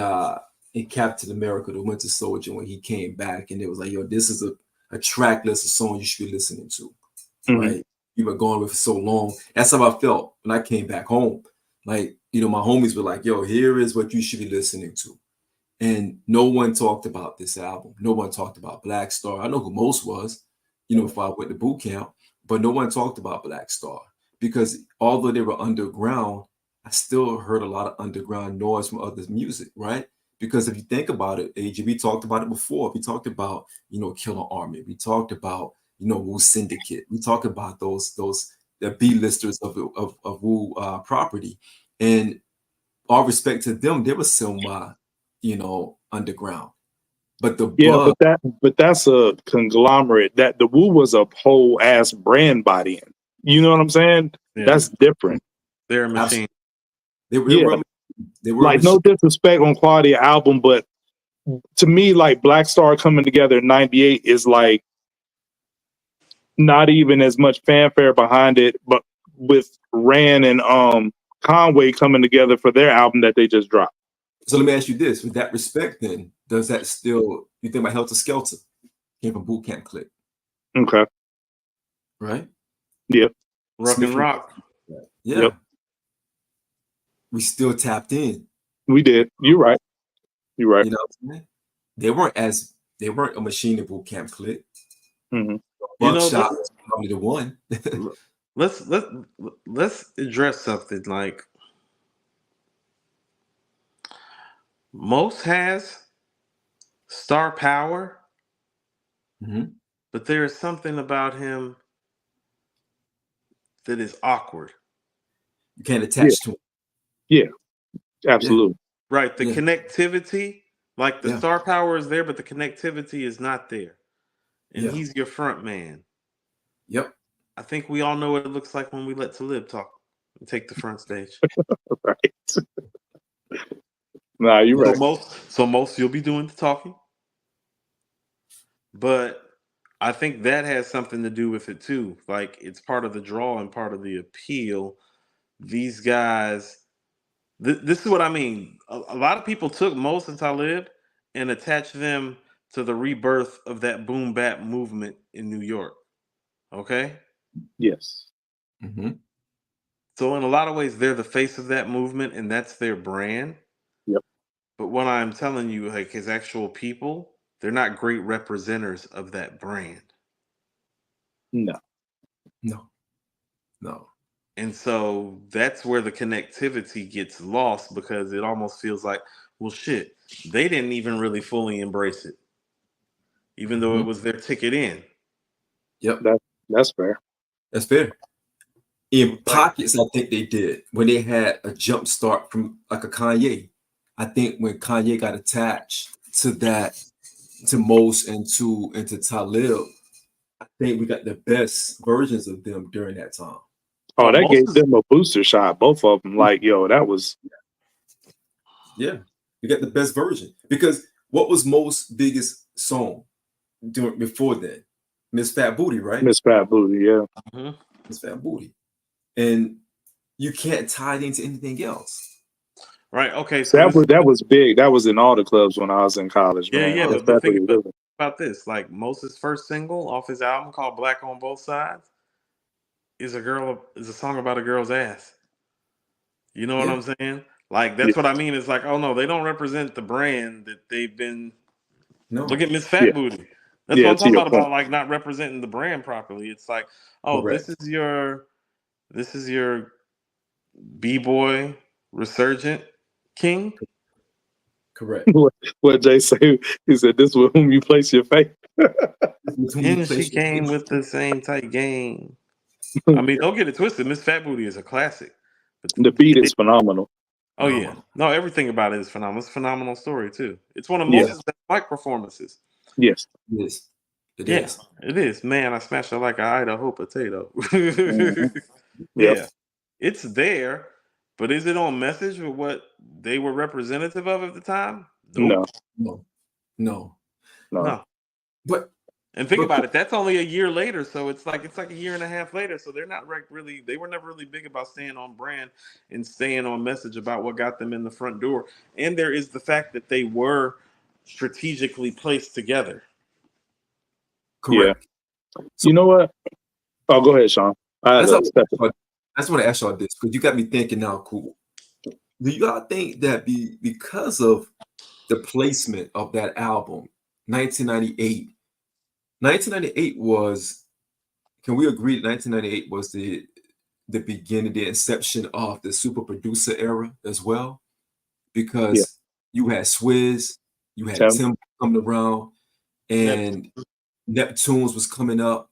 Captain America, the Winter Soldier, when he came back and it was like, yo, this is a track list of songs you should be listening to, right? You've been going with for so long. That's how I felt when I came back home. Like, my homies were like, yo, here is what you should be listening to. And no one talked about this album. No one talked about Black Star. I know who most was, if I went to boot camp, but no one talked about Black Star because although they were underground, I still heard a lot of underground noise from others' music, right? Because if you think about it, AJ, we talked about it before. We talked about, Killer Army. We talked about, Wu Syndicate. We talked about those the B-listers of Wu property. And all respect to them, they were semi, underground. But the bug, but that's a conglomerate. That the Wu was a whole ass brand body in. You know what I'm saying? Yeah. That's different. They're a machine. They were like, no disrespect on quality of album, but to me, like Black Star coming together in '98 is like not even as much fanfare behind it, but with Ran and Conway coming together for their album that they just dropped. So let me ask you this: with that respect, then does that still you think about Helter Skelter came from Boot Camp Click? Okay. Right. Yeah. Rock and Rock. Yeah. Yep. We still tapped in. We did. You're right. You're right. You know what I'm saying? They weren't a machine in Boot Camp Click. Mm-hmm. Buckshot was probably the one. let's address something like Most has star power, but there is something about him that is awkward. You can't attach to him. Yeah, absolutely. Yeah. Right. The connectivity, like the star power is there, but the connectivity is not there. And he's your front man. Yep. I think we all know what it looks like when we let Talib talk and take the front stage. Right. Nah, you're right. So most you'll be doing the talking. But I think that has something to do with it too. Like it's part of the draw and part of the appeal. These guys, this is what I mean. A lot of people took Mos and Talib and attached them to the rebirth of that boom bap movement in New York. Okay? Yes. Mm-hmm. So in a lot of ways, they're the face of that movement and that's their brand. Yep. But what I'm telling you, like his actual people, they're not great representatives of that brand. No. And so that's where the connectivity gets lost because it almost feels like, well, shit, they didn't even really fully embrace it, even though it was their ticket in. Yep. That's fair. That's fair. In pockets, I think they did when they had a jump start from like a Kanye. I think when Kanye got attached to Mos and to Talib, I think we got the best versions of them during that time. Oh, that gave them a booster shot. Both of them, like, yo, that was. Yeah, we got the best version because what was Mos' biggest song before that? Miss Fat Booty, right? Miss Fat Booty, yeah. Miss Fat Booty, and you can't tie it into anything else. Right. Okay. So that was big. That was in all the clubs when I was in college. Man. Yeah. But think about this: like Mos' first single off his album called "Black on Both Sides" is a song about a girl's ass. You know what I'm saying? Like that's what I mean. It's like, oh no, they don't represent the brand that they've been. No. Look at Miss Fat Booty. That's what I'm talking about like not representing the brand properly. It's like, oh, this is your B-boy resurgent king. Correct. What Jay say? He said, "This is with whom you place your faith." And she came with the same tight game. I mean, don't get it twisted. Miss Fat Booty is a classic. But The beat is phenomenal. oh yeah, no, everything about it is phenomenal. It's a phenomenal story too. It's one of Yeah. Moses' best mic performances. Yes. Yes, it Yeah, is. it is. Man, I smashed it like an Idaho potato. Mhm. Yep. Yeah, it's there, but is it on message with what they were representative of at the time? No. Nope. No, no. No. No. But And think but about it. That's only a year later, so it's like a year and a half later. So they're not really. They were never really big about staying on brand and staying on message about what got them in the front door. And there is the fact that they were strategically placed together. Yeah. correct. So You know what? Oh, go ahead, Sean. I had that's to step in. I just want to ask y'all this because you got me thinking now. Cool. Do y'all think that because of the placement of that album, 1998, 1998 was? Can we agree that 1998 was the beginning, the inception of the super producer era as well? Yeah. Because you had Swizz, you had Tim. Tim coming around, Yep. and Neptunes was coming up.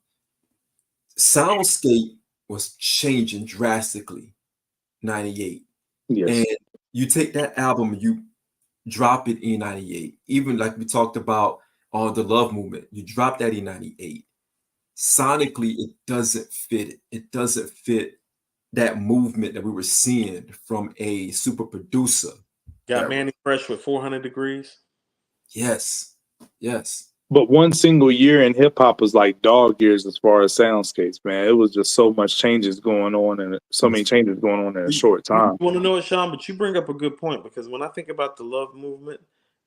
Soundscape was changing drastically, 98. Yes. And you take that album, you drop it in 98. Even like we talked about on the Love Movement, you drop that in 98. Sonically, it doesn't fit it. It doesn't fit that movement that we were seeing from a super producer Got era. Manny Fresh with 400 degrees. Yes. Yes. But one single year in hip hop was like dog years as far as soundscapes, man. It was just so much changes going on and so many changes going on in a short You time. want to know it, Sean? But you bring up a good point because when I think about the Love Movement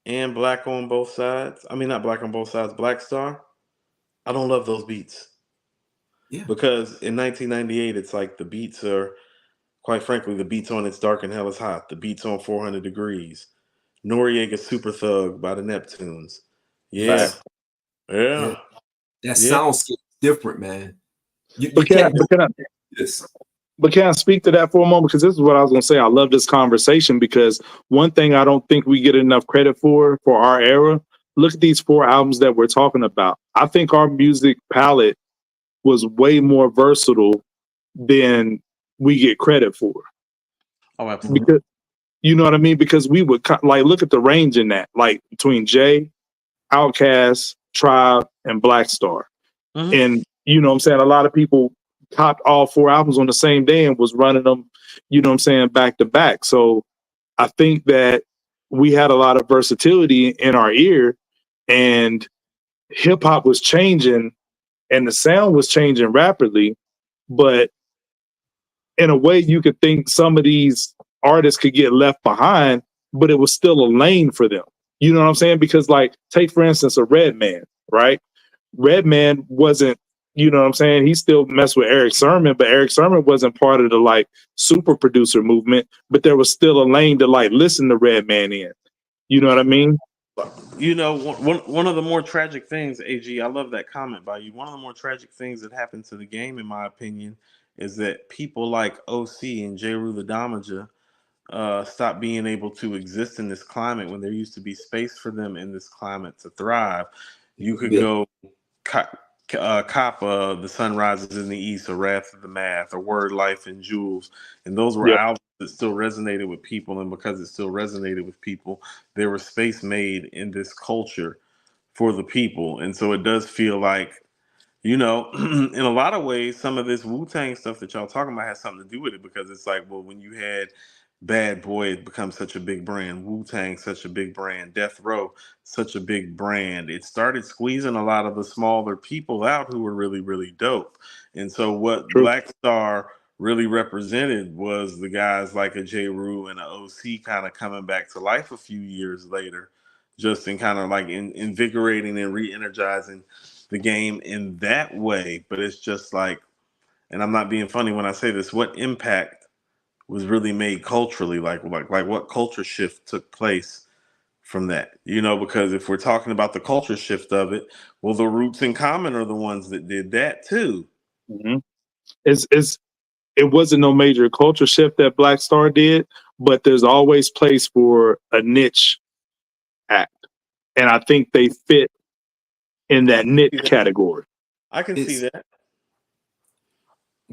and Black on Both Sides, I mean not Black on Both Sides, Black Star, I don't love those beats Yeah. because in 1998, it's like the beats are, quite frankly, the beats on It's Dark and Hell is Hot, the beats on 400 Degrees, Noriega Super Thug by the Neptunes. Yeah, Fact. Yeah. yeah, That yeah. soundscape different, man. You But can I, can't but can I, this. but can I speak to that for a moment? Because this is what I was going to say. I love this conversation because one thing I don't think we get enough credit for our era. Look at these 4 albums that we're talking about. I think our music palette was way more versatile than we get credit for. Oh, absolutely. Because you know what I mean? Because we would like look at the range in that, like between Jay, Outkast, Tribe, and Black Star. Mhm. And you know what I'm saying? A lot of people copped all 4 albums on the same day and was running them, you know what I'm saying, back to back. So I think that we had a lot of versatility in our ear, and hip hop was changing and the sound was changing rapidly. But in a way, you could think some of these artists could get left behind, but it was still a lane for them. You know what I'm saying? Because, like, take for instance a Redman, right? Redman wasn't, you know what I'm saying? He still messed with Eric Sermon, but Eric Sermon wasn't part of the like super producer movement. But there was still a lane to like listen to Redman in. You know what I mean? You know, one of the more tragic things, AG, I love that comment by you. One of the more tragic things that happened to the game, in my opinion, is that people like OC and J. Rue the Damager stopped being able to exist in this climate when there used to be space for them in this climate to thrive. You could Yeah. go cop The Sun Rises in the East, or Wrath of the Math, or Word Life and Jewels. And those were Yeah, albums that still resonated with people. And because it still resonated with people, there was space made in this culture for the people. And so it does feel like, you know, in a lot of ways, some of this Wu-Tang stuff that y'all talking about has something to do with it, because it's like, well, when you had Bad Boy, it becomes such a big brand, Wu-Tang, such a big brand, Death Row, such a big brand. It started squeezing a lot of the smaller people out who were really, really dope. And so what true. Black Star really represented was the guys like a J. Rue and a OC kind of coming back to life a few years later, just in kind of like invigorating and re-energizing the game in that way. But it's just like, and I'm not being funny when I say this, what impact was really made culturally, like what culture shift took place from that, you know? Because if we're talking about the culture shift of it, well, the Roots in Common are the ones that did that too. Mm-hmm. It's it wasn't no major culture shift that Black Star did, but there's always place for a niche act, and I think they fit in that niche category. I can see It's that.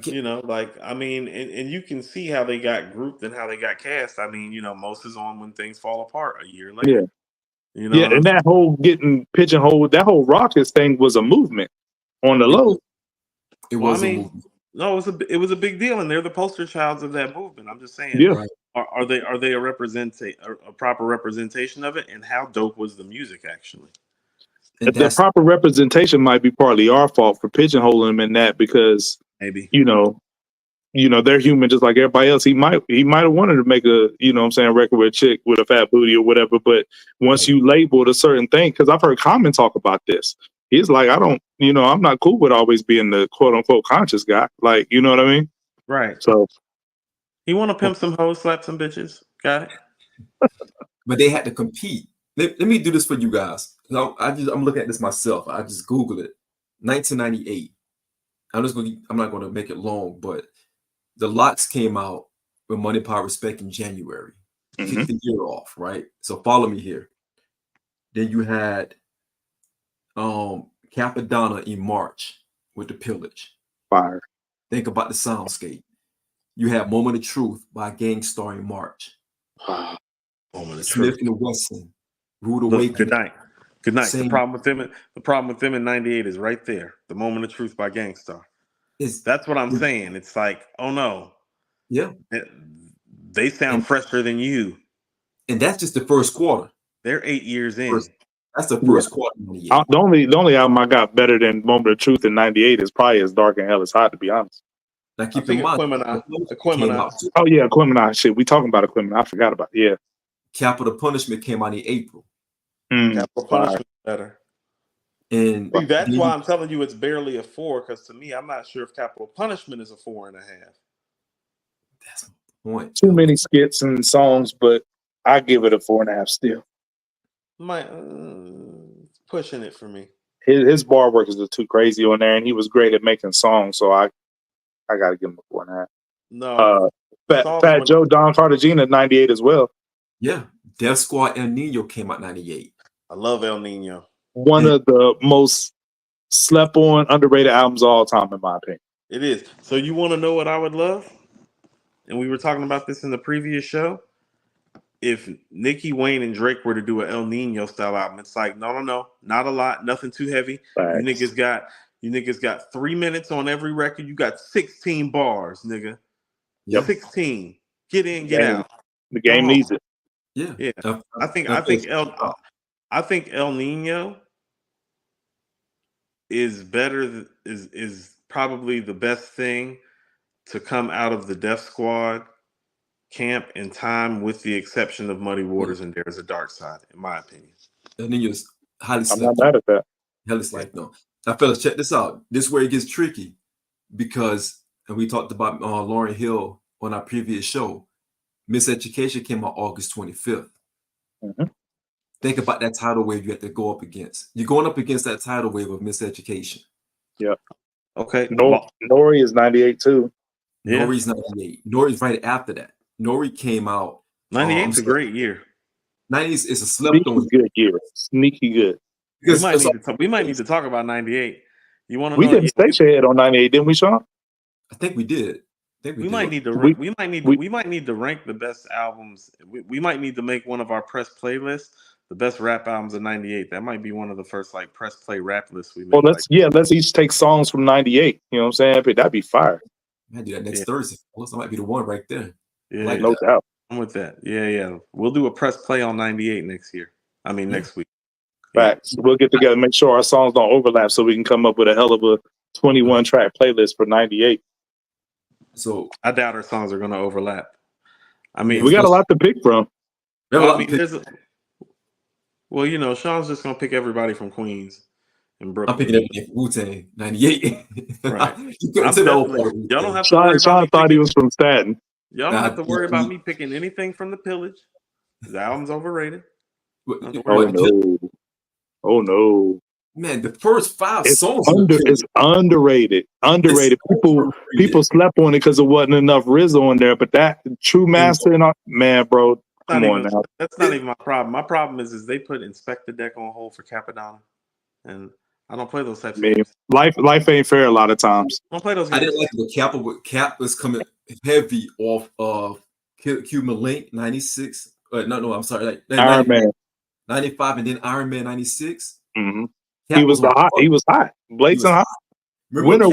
You know, like I mean, and you can see how they got grouped and how they got cast. I mean, you know, most is on When Things Fall Apart a year later. Yeah. You know Yeah, what I'm and that whole getting pigeonholed, that whole Rockets thing was a movement on the low. It Well, I was a mean, movie, no, it was a big deal, and they're the poster childs of that movement. I'm just saying, Yeah. right? are they a proper representation of it? And how dope was the music actually? And The that's proper representation might be partly our fault for pigeonholing them in that because, Maybe you know, they're human just like everybody else. He might have wanted to make a, you know what I'm saying, record with a chick with a fat booty or whatever. But once you labeled a certain thing, because I've heard Common talk about this. He's like, I don't, you know, I'm not cool with always being the quote unquote conscious guy. Like, you know what I mean? right. So You want to pimp some hoes, slap some bitches? Got it. but they had to compete. Let me do this for you guys. Now I'm looking at this myself. I just Googled it. 1998. I'm not gonna make it long, but the lots came out with Money Power Respect in January. Kicked the year off, right? So follow me here. Then you had Capadonna in March with The Pillage. fire. Think about the soundscape. You had Moment of Truth by Gangstar in March. Moment of Smith truth. and Wesson, Rude Look, good Awakening. night. Good night. Same The problem with them in '98 is right there. The Moment of Truth by Gangstar. is That's what I'm saying. It's like, oh no, yeah. they sound And fresher than you. that's just the first quarter. They're 8 years in. First, that's the Yeah. first quarter. The only album I got better than Moment of Truth in '98 is probably As Dark and Hell Is Hot, to be honest. Now I keep in think mind, came Aquemini. out too. Oh yeah, Aquemini. Shit, we talking about Aquemini. I forgot about it. Yeah. Capital Punishment came out in April, Capital Fire. Punishment better. and See, that's why then I'm telling you it's barely a 4, because to me, I'm not sure if Capital Punishment is a 4.5. that's my point. Too many skits and songs, but I give it a 4.5 still. Pushing it for me. His bar work is just too crazy on there, and he was great at making songs, so I gotta give him a 4.5. No, songs Fat when Joe, Don Cartagena, '98 as well. Yeah, Death Squad El Nino came out '98. I love El Nino. One of the most slept on, underrated albums of all time, in my opinion. It is. So you want to know what I would love? And we were talking about this in the previous show. If Nicki, Wayne, and Drake were to do an El Nino style album, it's like, no, not a lot, nothing too heavy. You niggas got 3 minutes on every record. You got 16 bars, nigga. Yep. 16. Get in, get out. The game needs it. Yeah. Yeah. I think El Nino is better. Is probably the best thing to come out of the Def Squad camp in time, with the exception of Muddy Waters and There's a Dark Side, in my opinion. El Nino's highly I'm not slept mad at that. Hell, it's like no. Now, fellas, check this out. This is where it gets tricky because, and we talked about Lauryn Hill on our previous show. Miseducation came out August 25th. Mhm. Think about that tidal wave you have to go up against. You're going up against that tidal wave of miseducation. Yeah. Okay. Nori is '98 too. Yeah. Nori's 98. Nori's right after that. Nori came out. 98's a great year. 90s is a slept on Sneaky good year. Sneaky good. We might need to talk about 98. You want to We know? didn't station head on '98, didn't we, Sean? I think we did. We might need to rank the best albums. We might need to make one of our press playlists the best rap albums of '98. That might be one of the first like press play rap lists we make. Well, let's each take songs from '98. You know what I'm saying? But that'd be fire. I might do that next Thursday. That might be the one right there. Yeah, like no that. doubt. I'm with that. Yeah. We'll do a press play on '98 next year. I mean next week. Facts. We'll get together, make sure our songs don't overlap, so we can come up with a hell of a 21 track playlist for '98. So I doubt our songs are going to overlap. I mean, we got a lot to pick from. Well, you know, Sean's just going to pick everybody from Queens and Brooklyn. I'm picking everything from Wu-Tang, 98. Right. Y'all don't have to worry about Sean thought he was from Staten. Y'all don't have to worry about me picking anything from The Pillage. The album's overrated. Oh no. Man, the first 5 songs it's underrated. People slept on it because there wasn't enough Rizzo on there, but that True Master and all, man, bro, come on now. That's not even my problem. My problem is they put Inspector Deck on hold for Capadonna, and I don't play those types I of mean, games. life ain't fair a lot of times. I don't play those I games. didn't like the Cap was coming heavy off of Cuban Link 96. No, I'm sorry, like Iron 90, Man. 95 and then Iron Man 96. Hmm. Cap was on He fire. was hot. He was Blazing hot. hot. Remember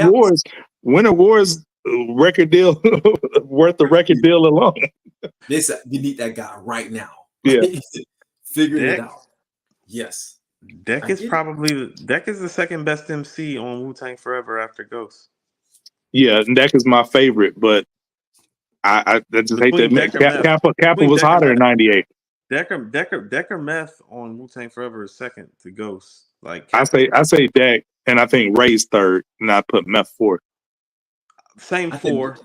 Winter Wars record deal worth the record deal alone. they said we need that guy right now. Yeah. Figuring it Deck, out. Yes. Deck I is get it. probably Deck is the second best MC on Wu-Tang Forever after Ghost. Yeah, and Deck is my favorite, but I just hate to Between admit Deck and Meth. Kappa Between was Deck and hotter in Meth. '98. Decker Meth on Wu-Tang Forever is second to Ghost. Like I say Deck, and I think Ray's third, and I put Meth fourth. same I think four.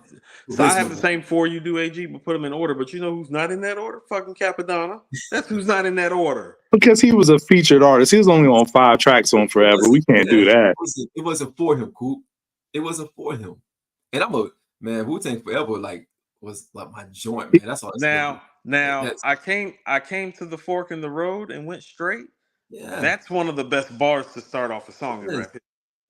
So I Ray's have the number same four you do, AG, but put them in order. But you know who's not in that order? Fucking Capadonna. That's who's not in that order. Because he was a featured artist. He was only on 5 tracks on Forever. We can't do that. It wasn't for him, Coop. It wasn't for him. And I'm a man, Wu-Tang Forever was like my joint, man. That's all. Now That's, I came to the fork in the road and went straight. yeah. That's one of the best bars to start off a song in rap.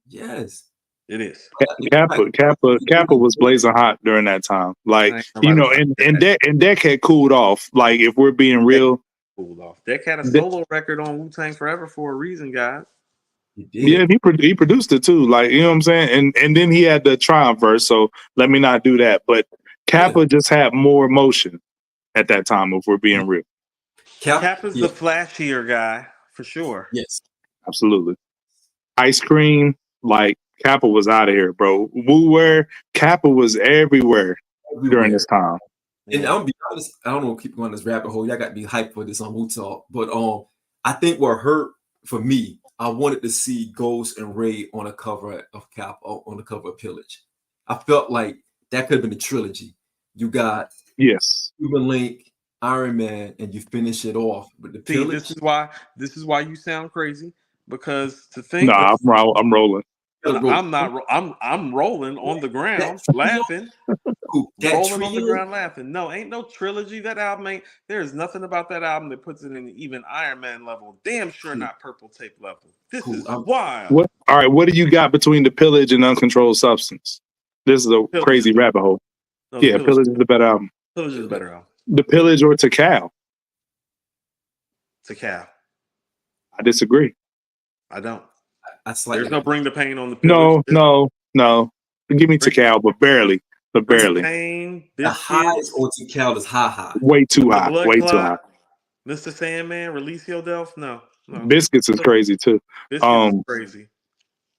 Yes. It is. Kappa was blazing hot during that time. Like, you know, and Deck had cooled off. Like, if we're being real, cooled off. Deck had a solo record on Wu-Tang Forever for a reason, guys. He did. Yeah, he produced it too. Like, you know what I'm saying? And then he had the Triumph verse, so let me not do that. But Kappa just had more emotion at that time, if we're being real. Kappa's the flashier guy, for sure. Yes. Absolutely. Ice Cream, like, Kappa was out of here, bro. Wu-Wear, Kappa was everywhere during this time. And I'm be honest, I don't know, keep going this rabbit hole. Y'all got to be hyped for this on Wu Talk. But I think what hurt for me, I wanted to see Ghost and Ray on a cover of on the cover of Pillage. I felt like that could have been a trilogy. You got Cuban Link, Iron Man, and you finish it off with the Pillage. This is why you sound crazy, because to think I'm rolling. I'm not. I'm rolling on the ground, laughing. Rolling on the ground, laughing. No, ain't no trilogy. That album ain't. There's nothing about that album that puts it in even Iron Man level. Damn sure not Purple Tape level. This is wild. All right, what do you got between the Pillage and Uncontrolled Substance? This is a crazy rabbit hole. No, Pillage is the better album. Pillage is the better album. The Pillage or Tikal? Tikal. I disagree. I don't. There's no Bring the Pain on the Pillage. No. Give me Tikal, but barely. Pain, the highs on Tikal is high. Way too high. Way too high. Mr. Sandman, Release Your Delf? No. Biscuits is crazy too. Biscuits is crazy.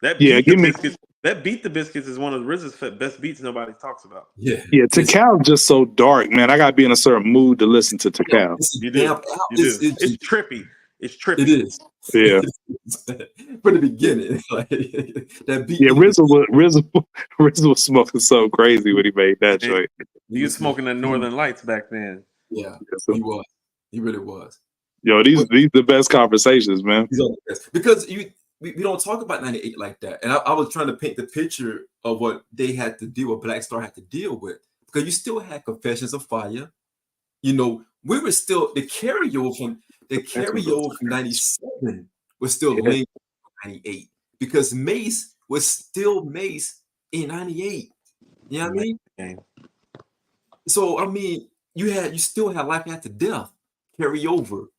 That beat the Biscuits is one of the RZA's best beats nobody talks about. Yeah. Tikal just so dark, man. I gotta be in a certain mood to listen to Tikal. You do. It's trippy. It's trippy. It is. Yeah. From the beginning, like that beat. Yeah, RZA was smoking so crazy when he made that joint. He was smoking the Northern Lights back then. Yeah, he was. He really was. Yo, these the best conversations, man. These are the best. Because we don't talk about 98 like that. And I was trying to paint the picture of what they had to deal with, Black Star had to deal with. Because you still had Confessions of Fire. You know, we were still the carryover from 97 was still linked to 98. Because Mace was still Mace in 98. You know what I mean? Okay. So I mean, you still had Life After Death carry over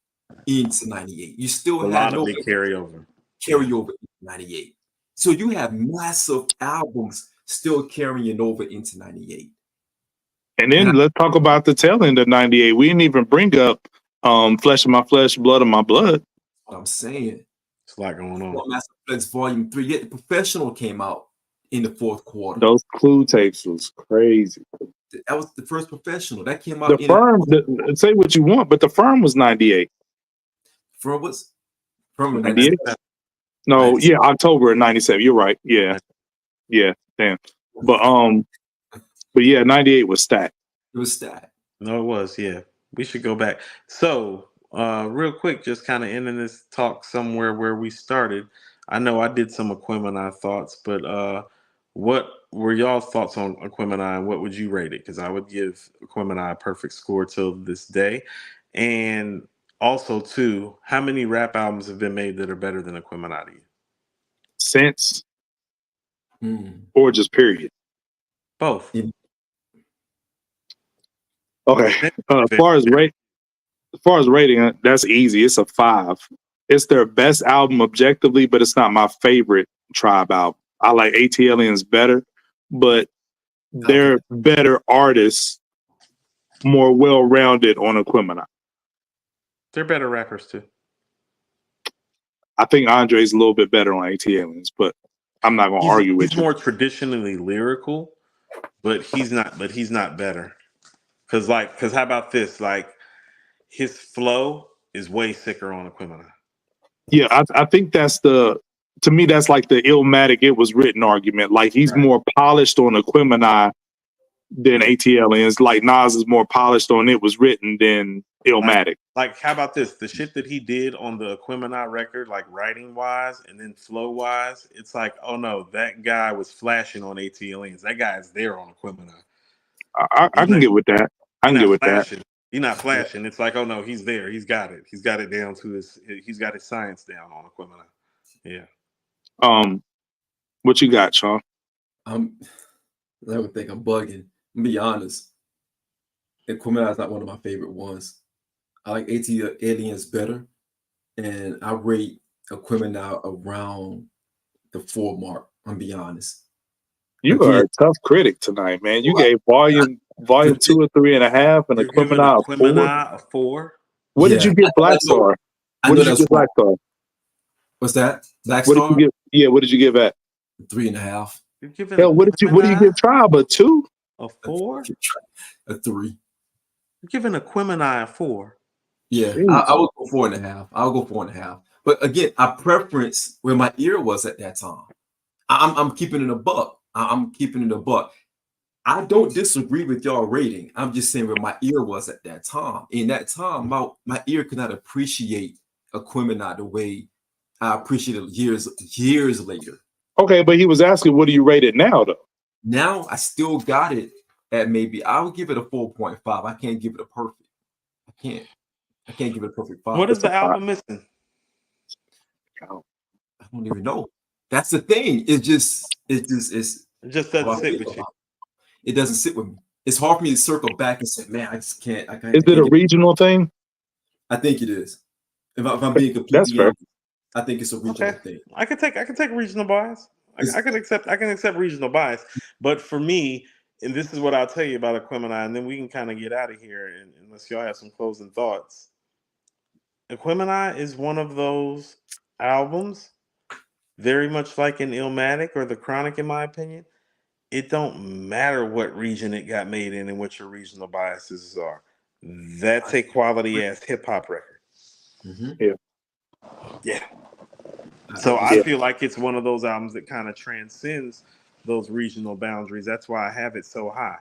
into 98. You still had carry over into 98. So you have massive albums still carrying over into 98. And then let's talk about the tail end of 98. We didn't even bring up Flesh of My Flesh, Blood of My Blood. What I'm saying. It's a lot going on. Master Flex Volume 3. Yet The Professional came out in the fourth quarter. Those Clue tapes was crazy. That was the first Professional. That came out The Firm, say what you want, but The Firm was 98. Firm was? Firm 98? No, 97. Yeah, October of 97. You're right. Yeah. Yeah, damn. But yeah, 98 was stacked. It was stacked. No, it was, yeah. We should go back. So, real quick, just kind of ending this talk somewhere where we started. I know I did some Aquemini thoughts, but what were y'all's thoughts on Aquemini and what would you rate it? Because I would give Aquemini a perfect score till this day. And also, too, how many rap albums have been made that are better than Aquemini to you? since Mm. or just period? Both. Yeah. Okay. As far as rating, that's easy. It's a 5. It's their best album objectively, but it's not my favorite Tribe album. I like ATLiens better, but they're Okay. better artists, more well-rounded on Aquemini. They're better rappers too. I think Andre's a little bit better on ATLiens, but I'm not going to argue with He's you. more traditionally lyrical, but he's not better. Cause how about this? Like his flow is way sicker on Aquemini. Yeah, I think to me, that's like the Illmatic, it was written argument. Like he's Right. more polished on Aquemini than ATLiens. Like Nas is more polished on It Was Written than Illmatic. Like how about this? The shit that he did on the Aquemini record, like writing wise and then flow wise, it's like, oh no, that guy was flashing on ATLiens. That guy's there on Aquemini. I can get with that. I can get with that. He's not flashing. It's like, oh no, he's there. He's got it. He's got it down to he's got his science down on Aquemini. Yeah. What you got, Sean? I would think I'm bugging. I'm be honest. Aquemini is not one of my favorite ones. I like ATLiens better, and I rate Aquemini around the 4 mark. I'm be honest. You are a tough critic tonight, man. You gave volume 2 or 3.5, and You're giving Aquemini a 4. What did you give Black Star? What did you give Black Star? What's that? Black What Star? did you give? Yeah, what did you give at? 3.5. You're giving Hell, what do you give Tribe? A 2? A 4? A 3. You're giving Aquemini a 4. Yeah, I would go 4.5. I'll go 4.5. But again, I preference where my ear was at that time. I'm keeping it a buck. I'm keeping it a buck. I don't disagree with y'all rating. I'm just saying where my ear was at that time. In that time, my ear could not appreciate Aquemini the way I appreciate it years later. Okay, but he was asking, what do you rate it now, though? Now I still got it at maybe I would give it a 4.5. I can't give it a perfect. I can't give it a perfect 5. What is the album missing? I don't even know. That's the thing. It just It just doesn't sit with you. It doesn't sit with me. It's hard for me to circle back and say, man, I just can't. Is it a regional thing? I think it is. If I'm being completely honest, I think it's a regional thing. I can take regional bias. I can accept regional bias. But for me, and this is what I'll tell you about Aquemini, and then we can kind of get out of here, and unless y'all have some closing thoughts. Aquemini is one of those albums, very much like an Illmatic or The Chronic, in my opinion. It don't matter what region it got made in and what your regional biases are. That's a quality ass hip hop record. Mm-hmm. Yeah. So I feel like it's one of those albums that kind of transcends those regional boundaries. That's why I have it so high.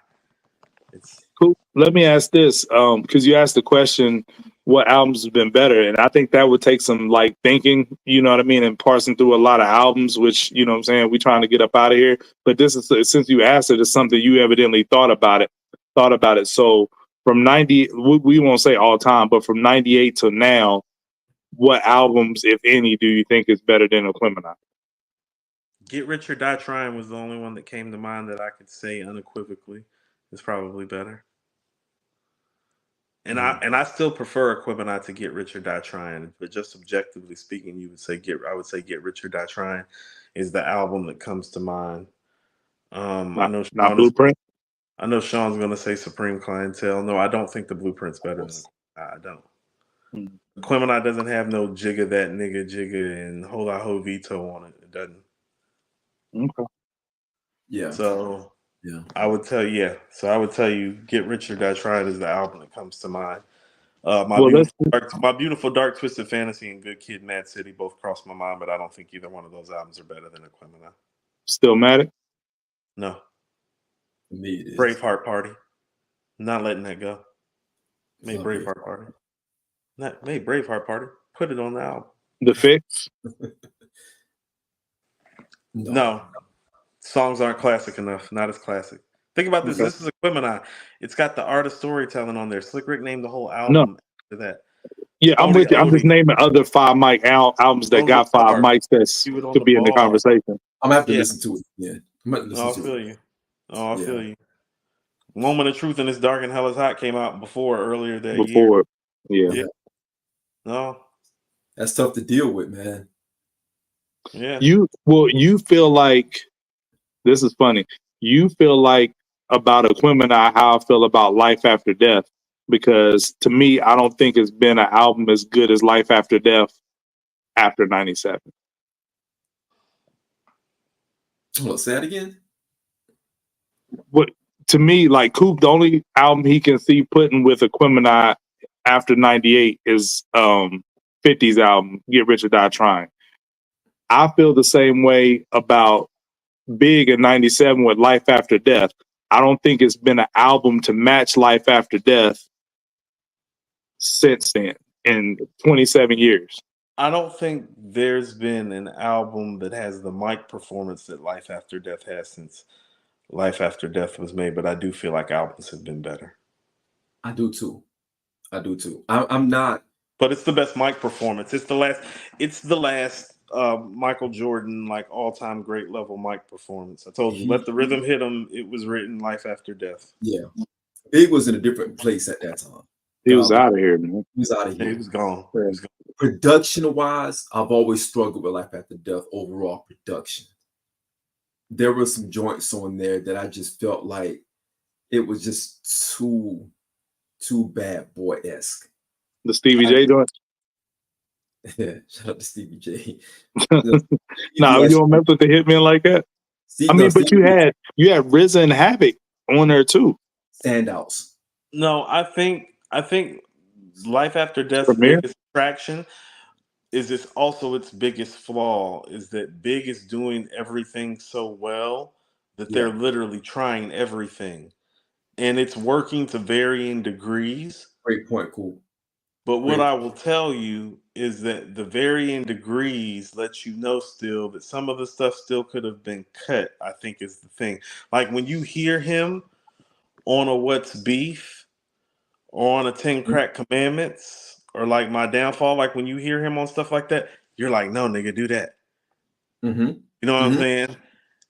It's cool. Let me ask this, because you asked the question, what albums have been better? And I think that would take some like thinking, you know what I mean, and parsing through a lot of albums, which, you know what I'm saying, we're trying to get up out of here. But this is, since you asked it, it's something you evidently thought about it. So from 90, we won't say all time, but from 98 to now, what albums, if any, do you think is better than Aquemini? Get Rich or Die Trying was the only one that came to mind that I could say unequivocally is probably better. And I still prefer Aquemini to Get Rich or Die Trying, but just objectively speaking, I would say Get Rich or Die Trying is the album that comes to mind. I know Blueprint. I know Sean's gonna say Supreme Clientele. No, I don't think the Blueprint's better than I don't. Aquemini doesn't have no Jigga That Nigga Jigga and Hola Ho Vito on it. It doesn't. Okay. Yeah. So yeah, I would tell you, Get Rich or Die Trying is the album that comes to mind. My beautiful dark Twisted Fantasy and Good Kid, Mad City both crossed my mind, but I don't think either one of those albums are better than Aquemini. Stillmatic? No. For me, it is. Braveheart Party. Not letting that go. Made Braveheart Party. Made Braveheart Party. Put it on the album. The Fix? No. Songs aren't classic enough. Not as classic. Think about this. Okay. This is Aquemini. It's got the art of storytelling on there. Slick Rick named the whole album after that. Yeah, I'm Only with you. I'm just Odie. naming other 5 mic albums that On the got 5 bar. mics that's Do it on could the be in the bar. conversation. I'm gonna have to Yeah. listen to it. Yeah, I'm gonna listen Oh, I to feel it. you. Oh, I Yeah. feel you. Moment of Truth and It's Dark and Hell is Hot came out earlier that year. Before, yeah. Yeah. No. That's tough to deal with, man. Yeah. You feel like this is funny. You feel like about Aquemini how I feel about Life After Death, because to me, I don't think it's been an album as good as Life After Death after '97. Hold on, say that again. But to me, like Coop, the only album he can see putting with Aquemini after '98 is 50's album, Get Rich or Die Trying. I feel the same way about Big in '97 with Life After Death. I don't think it's been an album to match Life After Death since then in 27 years. I don't think there's been an album that has the mic performance that Life After Death has since Life After Death was made, but I do feel like albums have been better. I do too. I'm not. But it's the best mic performance. It's the last Michael Jordan, like all-time great level mic performance. I told you, let the rhythm hit him. It was written Life After Death. Yeah, Big was in a different place at that time. He was out of here, man. He was out of Yeah, here. he was gone. Yeah. He was gone. Production-wise, I've always struggled with Life After Death overall production. There were some joints on there that I just felt like it was just too Bad Boy-esque. The Stevie J joint. Shout out to Stevie J. Nah, you don't mess with the Hitman like that. But you had RZA and Havoc on there too. Standouts. No, I think Life After Death's Premier? biggest attraction is this also its biggest flaw is that Big is doing everything so well that they're literally trying everything. And it's working to varying degrees. Great point, cool. But what I will tell you is that the varying degrees let you know still that some of the stuff still could have been cut, I think is the thing. Like when you hear him on a What's Beef or on a 10 Crack Commandments or like My Downfall, like when you hear him on stuff like that, you're like, no, nigga, do that. Mm-hmm. You know what I'm saying?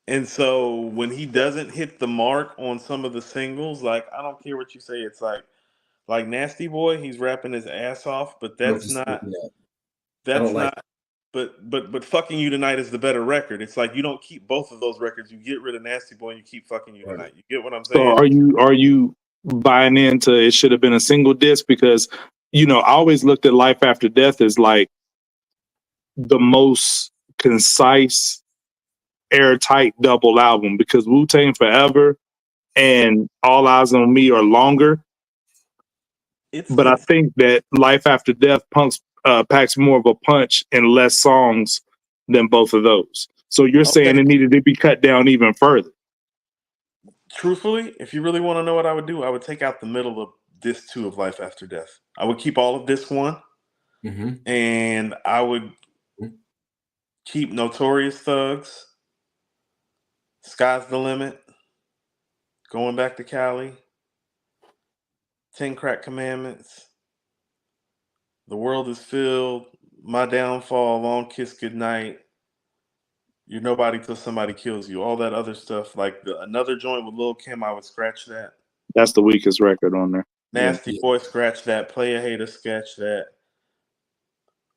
And so when he doesn't hit the mark on some of the singles, like I don't care what you say, it's like Nasty Boy, he's rapping his ass off, but that's not but Fucking You Tonight is the better record. It's like you don't keep both of those records. You get rid of Nasty Boy and you keep Fucking You Tonight. You get what I'm saying? So are you buying into it should have been a single disc? Because I always looked at Life After Death as like the most concise, airtight double album, because Wu-Tang Forever and All Eyes on Me are longer. But I think that Life After Death packs more of a punch and less songs than both of those. So you're saying it needed to be cut down even further? Truthfully, if you really want to know what I would do, I would take out the middle of disc 2 of Life After Death. I would keep all of disc 1, and I would keep Notorious Thugs, Sky's the Limit, Going Back to Cali, 10 Crack Commandments, The World is Filled, My Downfall, Long Kiss Goodnight, You're Nobody Till Somebody Kills You, all that other stuff. Like another joint with Lil' Kim, I would scratch that. That's the weakest record on there. Nasty Boy, scratch that. Play a Hater, scratch that.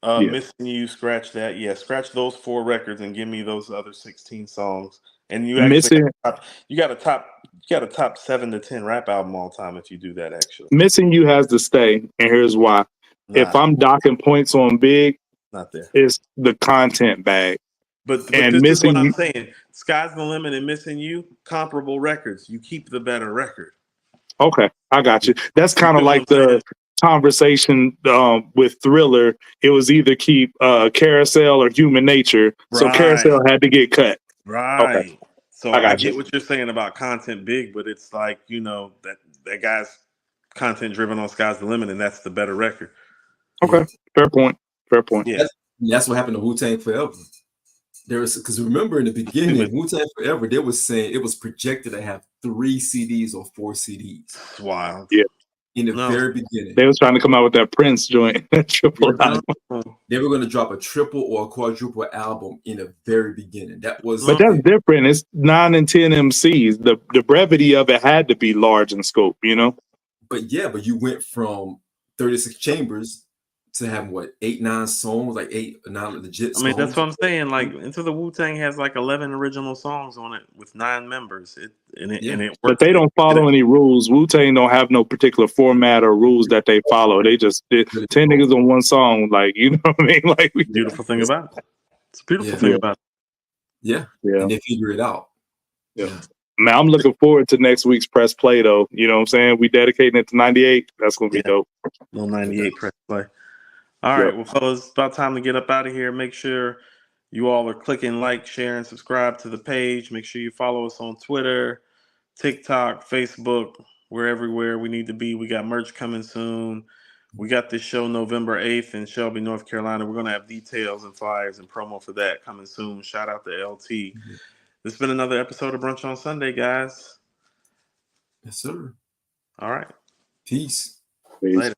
Missing You, scratch that. Yeah, scratch those 4 records and give me those other 16 songs. And you actually got a top 7 to 10 rap album all time if you do that. Actually, Missing You has to stay, and here's why. If I'm docking points on Big, not there. It's the content bag. But this is what I'm saying. Sky's the Limit and Missing You, comparable records. You keep the better record. Okay, I got you. That's kind of like the conversation with Thriller. It was either keep Carousel or Human Nature. Right. So Carousel had to get cut. Right. Okay. So I get you. what you're saying about content Big, but it's like, that guy's content driven on Sky's the Limit, and that's the better record. Okay. Fair point. Yeah. That's what happened to Wu-Tang Forever. Because remember in the beginning, Wu-Tang Forever, they was saying it was projected to have 3 CDs or 4 CDs. It's wild. Yeah. in the No. very beginning. They was trying to come out with that Prince joint, triple Yeah. album. They were going to drop a triple or a quadruple album in the very beginning. That was, But that's different. It's 9 and 10 MCs. The brevity of it had to be large in scope, you know? but you went from 36 chambers to having what, 8, 9 songs, like 8 or 9 legit songs. I mean, that's what I'm saying. Like, Into the Wu-Tang has like 11 original songs on it with 9 members. And it But works. they don't follow any rules. Wu-Tang don't have no particular format or rules that they follow. They just did 10 niggas on one song. Like, you know what I mean? Like, Beautiful thing about it. It's a beautiful Yeah. thing about it. Yeah. Yeah. And they figure it out. Yeah. Man, I'm looking forward to next week's press play, though. You know what I'm saying? We dedicating it to 98. That's going to be dope. Little 98 press play. All right. Well, fellas, it's about time to get up out of here. Make sure you all are clicking like, share, and subscribe to the page. Make sure you follow us on Twitter, TikTok, Facebook. We're everywhere we need to be. We got merch coming soon. We got this show November 8th in Shelby, North Carolina. We're going to have details and flyers and promo for that coming soon. Shout out to LT. This has been another episode of Brunch on Sunday, guys. Yes, sir. All right. Peace. Peace. Later.